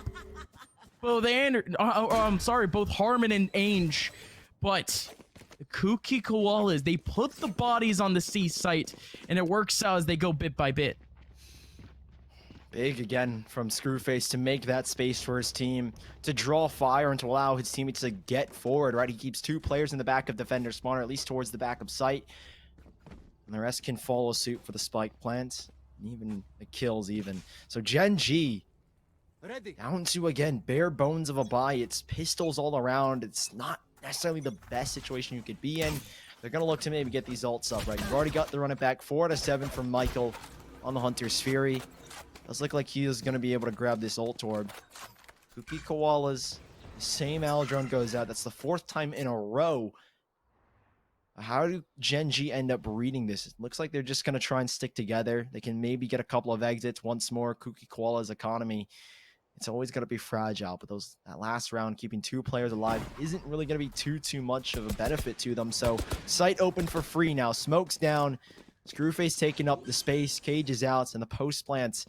Both both Harmon and Ainge, but the Koalas, they put the bodies on the C site, and it works out as they go bit by bit. Big again from Screwface to make that space for his team, to draw fire and to allow his teammates to get forward, right? He keeps 2 players in the back of defender spawn, or at least towards the back of site. And the rest can follow suit for the spike plants, and even the kills even. So Gen.G down to, again, bare bones of a buy. It's pistols all around. It's not necessarily the best situation you could be in. They're going to look to maybe get these ults up, right? You've already got the run it back. 4 out of 7 from Michael on the Hunter's Fury. Does look like he is going to be able to grab this ult orb. Koalas, the same Aldrone goes out. That's the 4th time in a row. How do Gen.G end up reading this? It looks like they're just going to try and stick together. They can maybe get a couple of exits once more. Koalas' economy, it's always going to be fragile, but that last round, keeping 2 players alive isn't really going to be too much of a benefit to them. So site open for free now. Smoke's down. Screwface taking up the space. Cage is out, and the post plants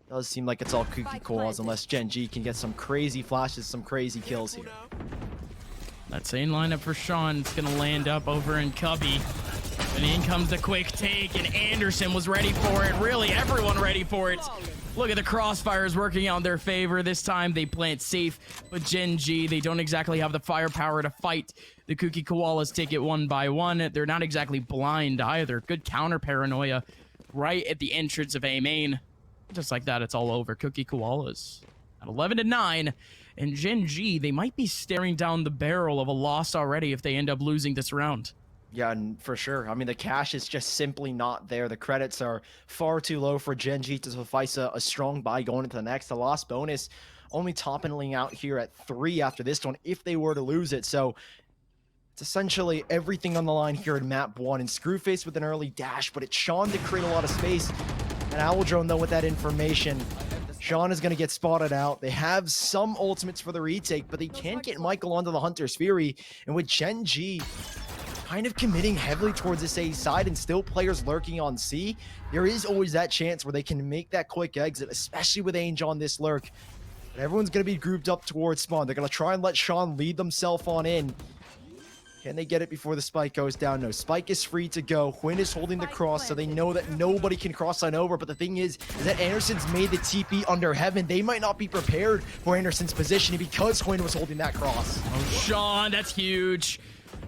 does seem like it's all Koalas unless Gen.G can get some crazy flashes, some crazy kills here. That same lineup for Sean is going to land up over in Cubby. And in comes the quick take, and Anderson was ready for it. Really, everyone ready for it. Look at the crossfires working out in their favor. This time they plant safe, but Gen.G, they don't exactly have the firepower to fight. The Koalas take it 1 by 1. They're not exactly blind either. Good counter paranoia right at the entrance of A main. Just like that, it's all over. Koalas at 11-9. And Gen.G, they might be staring down the barrel of a loss already if they end up losing this round. Yeah, and for sure. I mean, the cash is just simply not there. The credits are far too low for Gen.G to suffice a strong buy going into the next. The loss bonus only toppling out here at 3 after this one if they were to lose it. So it's essentially everything on the line here in map 1. And Screwface with an early dash, but it's Sean to create a lot of space. And Owldrone, though, with that information, Sean is going to get spotted out. They have some ultimates for the retake, but they can't get Michael onto the Hunter's Fury. And with Gen.G kind of committing heavily towards this A side and still players lurking on C, there is always that chance where they can make that quick exit, especially with Ainge on this lurk. But everyone's going to be grouped up towards spawn. They're going to try and let Sean lead themselves on in. Can they get it before the spike goes down? No, spike is free to go. Quinn is holding the cross, so they know that nobody can cross line over. But the thing is that Anderson's made the TP under heaven. They might not be prepared for Anderson's positioning because Quinn was holding that cross. Oh, Sean, that's huge.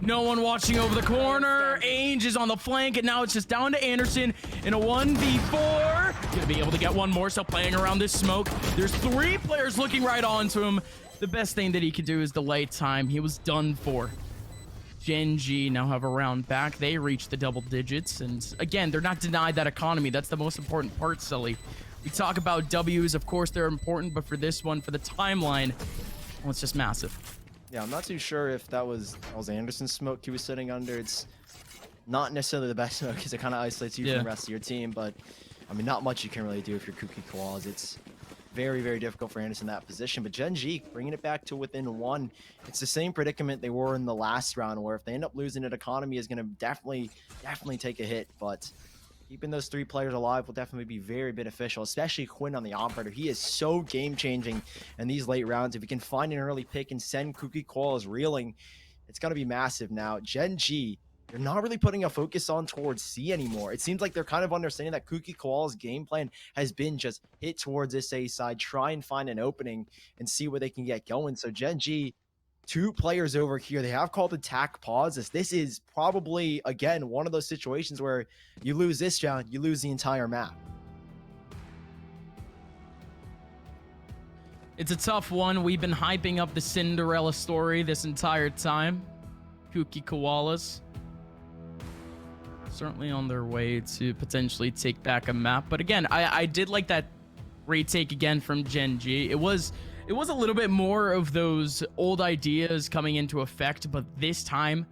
No one watching over the corner. Ainge is on the flank, and now it's just down to Anderson in a 1v4. Gonna be able to get one more, so playing around this smoke. There's 3 players looking right onto him. The best thing that he could do is delay time. He was done for. Gen.G now have a round back. They reach the double digits, and again, they're not denied that economy. That's the most important part, Sully. We talk about W's, of course they're important, but for this one, for the timeline, well, it's just massive. Yeah, I'm not too sure if that was Anderson's smoke he was sitting under. It's not necessarily the best smoke because it kind of isolates you from the rest of your team, but I mean, not much you can really do if you're Kooky Koalas. It's very, very difficult for Anderson in that position, but Gen.G bringing it back to within 1. It's the same predicament they were in the last round, where if they end up losing it, economy is going to definitely take a hit, but keeping those 3 players alive will definitely be very beneficial, especially Quinn on the operator. He is so game-changing in these late rounds. If he can find an early pick and send Kooky Koalas reeling, it's going to be massive now. Gen.G, they're not really putting a focus on towards C anymore. It seems like they're kind of understanding that Kooky Koala's game plan has been just hit towards this A side, try and find an opening and see where they can get going. So Gen.G, 2 players over here. They have called attack pauses. This is probably, again, one of those situations where you lose this round, you lose the entire map. It's a tough one. We've been hyping up the Cinderella story this entire time. Kooky Koalas certainly on their way to potentially take back a map. But again, I did like that retake again from Gen.G. It was a little bit more of those old ideas coming into effect, but this time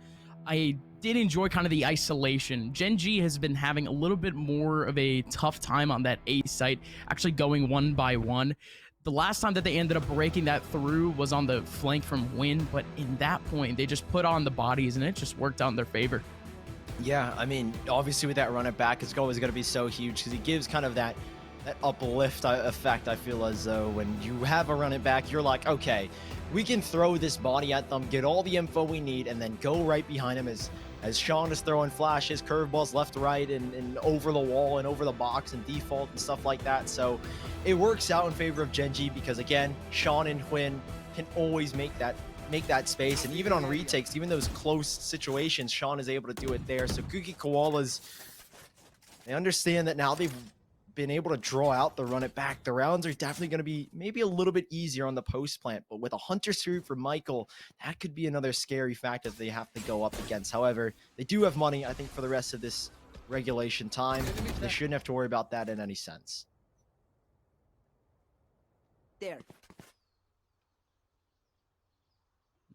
I did enjoy kind of the isolation. Gen.G has been having a little bit more of a tough time on that A site, actually going 1 by 1. The last time that they ended up breaking that through was on the flank from Win, but in that point, they just put on the bodies and it just worked out in their favor. Yeah, I mean, obviously with that run it back, it's always going to be so huge because he gives kind of that uplift effect. I feel as though when you have a run it back, you're like, okay, we can throw this body at them, get all the info we need, and then go right behind him as Sean is throwing flashes, curveballs left to right, and over the wall and over the box and default and stuff like that. So it works out in favor of Gen.G because, again, Sean and Quinn can always make that space, and even on retakes, even those close situations, Sean is able to do it there. So Kooky Koalas, they understand that now they've been able to draw out the run it back. The rounds are definitely going to be maybe a little bit easier on the post plant, but with a Hunter Series for Michael, that could be another scary factor that they have to go up against. However, they do have money, I think, for the rest of this regulation time. They shouldn't have to worry about that in any sense. There.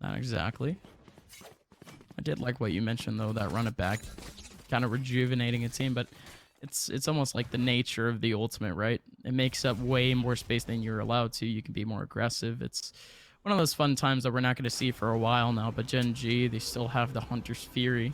Not exactly. I did like what you mentioned, though, that run it back, kind of rejuvenating a team, but it's almost like the nature of the ultimate, right? It makes up way more space than you're allowed to. You can be more aggressive. It's one of those fun times that we're not going to see for a while now, but Gen.G, they still have the Hunter's Fury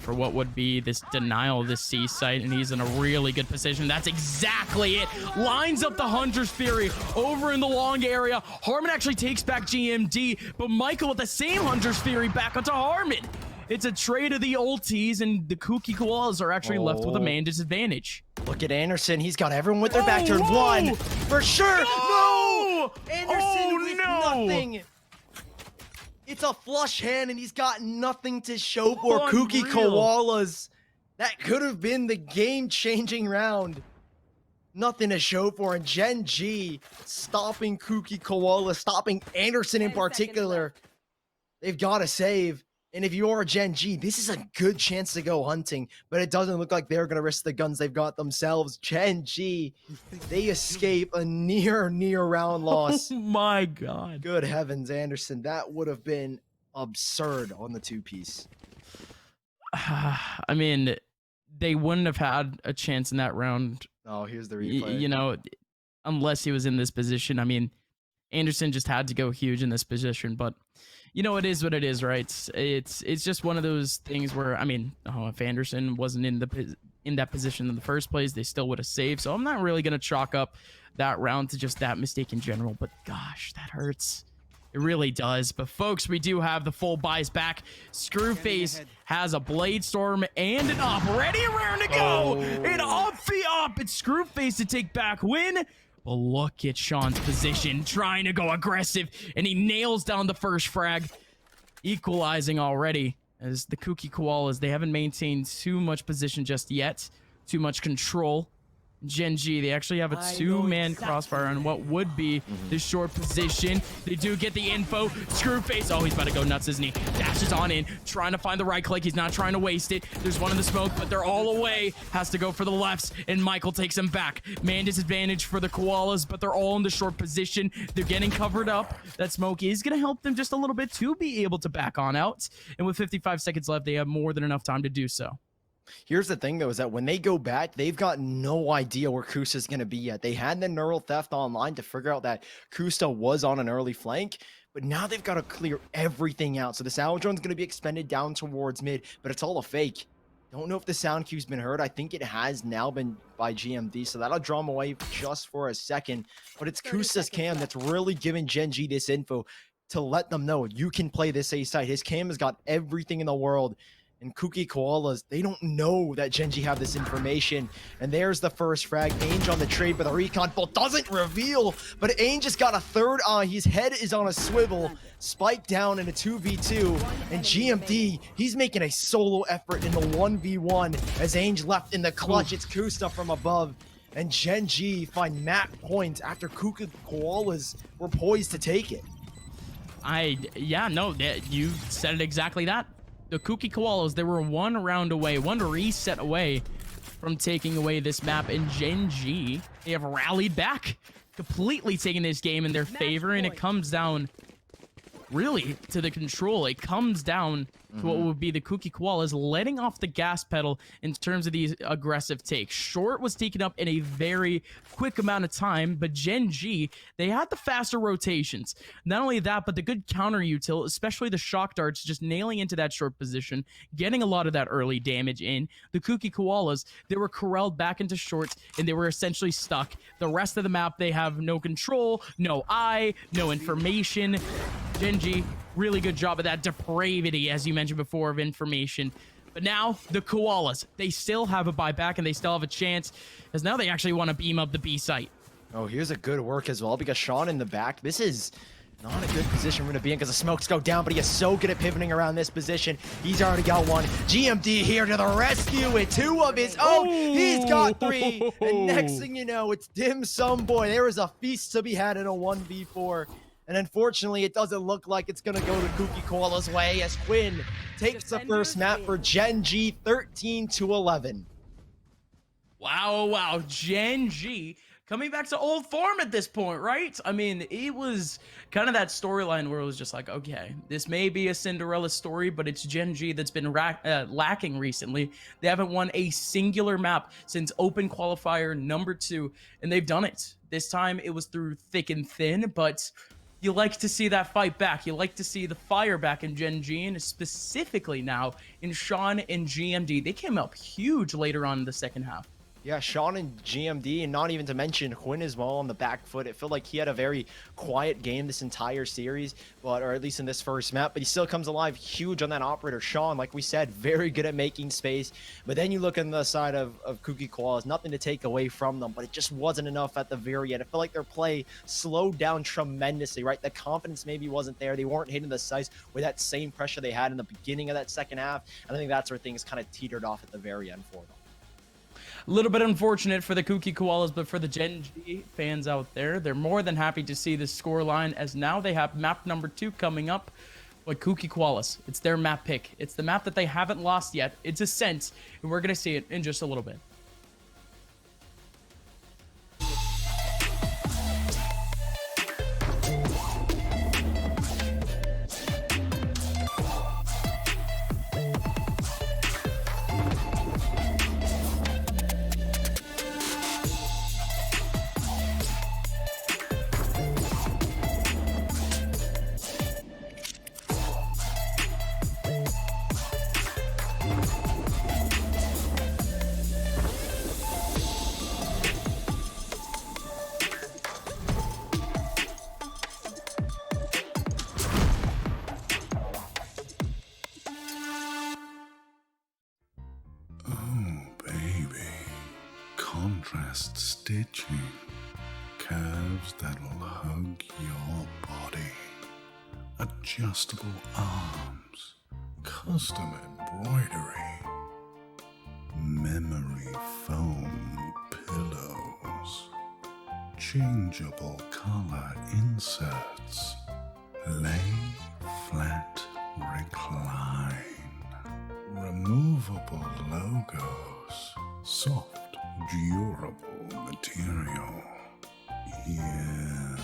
for what would be this denial of this C site, and he's in a really good position. That's exactly it. Lines up the Hunter's Fury over in the long area. Harmon actually takes back GMD, but Michael with the same Hunter's Fury back onto Harmon. It's a trade of the ulties, and the Kooky Koalas are actually left with a man disadvantage. Look at Anderson. He's got everyone with their back turned. One for sure. No! Anderson with nothing. It's a flush hand, and he's got nothing to show for Kooky Koalas. That could have been the game-changing round. Nothing to show for, and Gen.G stopping Kooky Koalas, stopping Anderson in particular. They've got to save. And if you are Gen.G, this is a good chance to go hunting, but it doesn't look like they're going to risk the guns they've got themselves. Gen.G, they escape a near round loss. Oh my God. Good heavens, Anderson. That would have been absurd on the 2-piece. I mean, they wouldn't have had a chance in that round. Oh, here's the replay. You know, unless he was in this position. I mean, Anderson just had to go huge in this position, but you know, it is what it is, right? It's just one of those things where, I mean, if Anderson wasn't in that position in the first place, they still would have saved. So I'm not really going to chalk up that round to just that mistake in general, but gosh, that hurts. It really does. But folks, we do have the full buys back. Screwface has a Blade Storm and an Up ready around to go. And off the Up, it's Screwface to take back Win. But look at Sean's position, trying to go aggressive, and he nails down the first frag, equalizing already. As the Kooky Koalas, they haven't maintained too much position just yet, too much control. Gen.G, they actually have a two-man crossfire on what would be the short position. They do get the info. Screwface, oh, he's about to go nuts, isn't he? Dashes on in, trying to find the right click. He's not trying to waste it. There's one in the smoke, but they're all away. Has to go for the lefts, and Michael takes him back. Man disadvantage for the Koalas, but they're all in the short position. They're getting covered up. That smoke is going to help them just a little bit to be able to back on out. And with 55 seconds left, they have more than enough time to do so. Here's the thing, though, is that when they go back, they've got no idea where Kusta's going to be yet. They had the neural theft online to figure out that Kusta was on an early flank, but now they've got to clear everything out. So the sound drone's going to be expended down towards mid, but it's all a fake. Don't know if the sound cue's been heard. I think it has now been by GMD, so that'll draw him away just for a second. But it's Kusta's cam that's really giving Gen.G this info to let them know you can play this A site. His cam has got everything in the world. And Kooky Koalas, they don't know that Gen.G have this information. And there's the first frag. Ainge on the trade, but the recon bolt doesn't reveal. But Ainge just got a third eye. His head is on a swivel. Spiked down in a 2v2. And GMD, he's making a solo effort in the 1v1 as Ainge left in the clutch. It's Kusta from above. And Gen.G find map points after Kooky Koalas were poised to take it. Yeah, no, you said it exactly that. The Kooky Koalas, they were one round away, one reset away from taking away this map. And Gen.G, they have rallied back, completely taking this game in their favor. And it comes down really to the control. It comes down to what would be the Kooky Koalas letting off the gas pedal in terms of these aggressive takes. Short was taken up in a very quick amount of time, but Gen.G, they had the faster rotations. Not only that, but the good counter util, especially the shock darts, just nailing into that short position, getting a lot of that early damage in. The Kooky Koalas, they were corralled back into short, and they were essentially stuck. The rest of the map, they have no control, no eye, no information. Gen.G, really good job of that depravity, as you mentioned before, of information. But now, the Koalas, they still have a buyback, and they still have a chance, as now they actually want to beam up the B site. Oh, here's a good work as well, because Sean in the back, this is not a good position we're going to be in, because the smokes go down, but he is so good at pivoting around this position. He's already got one. GMD here to the rescue with two of his own. He's got three. And next thing you know, it's Dim Sum Boy. There is a feast to be had in a 1v4. And unfortunately, it doesn't look like it's going to go the Kooky Koalas' way as Quinn takes the first map for Gen.G 13-11. Wow. Gen.G coming back to old form at this point, right? I mean, it was kind of that storyline where it was just like, okay, this may be a Cinderella story, but it's Gen.G that's been lacking recently. They haven't won a singular map since Open Qualifier number 2, and they've done it. This time, it was through thick and thin, but you like to see that fight back. You like to see the fire back in Gen.G, and specifically now in Sean and GMD. They came up huge later on in the second half. Yeah, Sean and GMD, and not even to mention Quinn as well on the back foot. It felt like he had a very quiet game this entire series, or at least in this first map, but he still comes alive huge on that operator. Sean, like we said, very good at making space. But then you look on the side of Kooky Koalas, nothing to take away from them, but it just wasn't enough at the very end. I felt like their play slowed down tremendously, right? The confidence maybe wasn't there. They weren't hitting the sights with that same pressure they had in the beginning of that second half. And I think that's where things kind of teetered off at the very end for them. A little bit unfortunate for the Kooky Koalas, but for the Gen.G fans out there, they're more than happy to see this scoreline, as now they have map number 2 coming up with Kooky Koalas. It's their map pick. It's the map that they haven't lost yet. It's Ascent, and we're going to see it in just a little bit. Contrast stitching, curves that'll hug your body, adjustable arms, custom embroidery, memory foam pillow. changeable color inserts. Lay flat, recline. Removable logos. Soft, durable material. Yeah.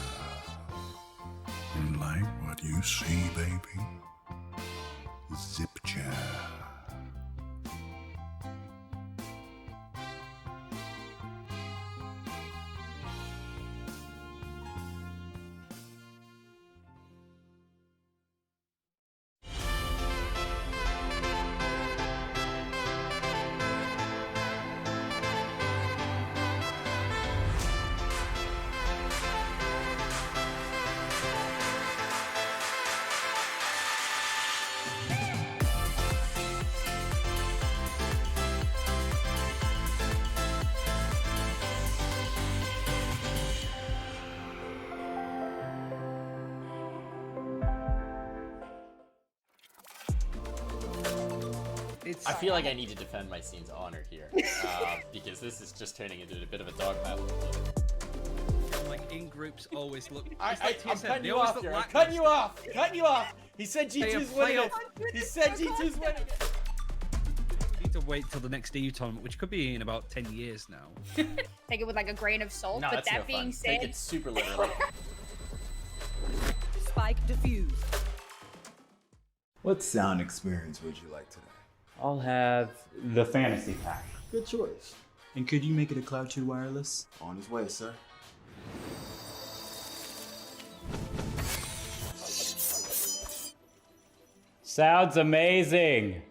Like what you see, baby? Zip chair. I feel like I need to defend my scene's honor here, because this is just turning into a bit of a dog battle. Like in groups always look. I'm cutting they you always off look here. I'm lackluster. cutting you off. Cutting you off. He said G2's winning it. He said G2's winning it. We need to wait till the next EU tournament, which could be in about 10 years now. Take it with like a grain of salt. No, but that's that no being fun. said, Take it super literally. Spike defused. What sound experience would you like today? I'll have the fantasy pack. Good choice. And could you make it a Cloud 2 wireless? On his way, sir. Sounds amazing.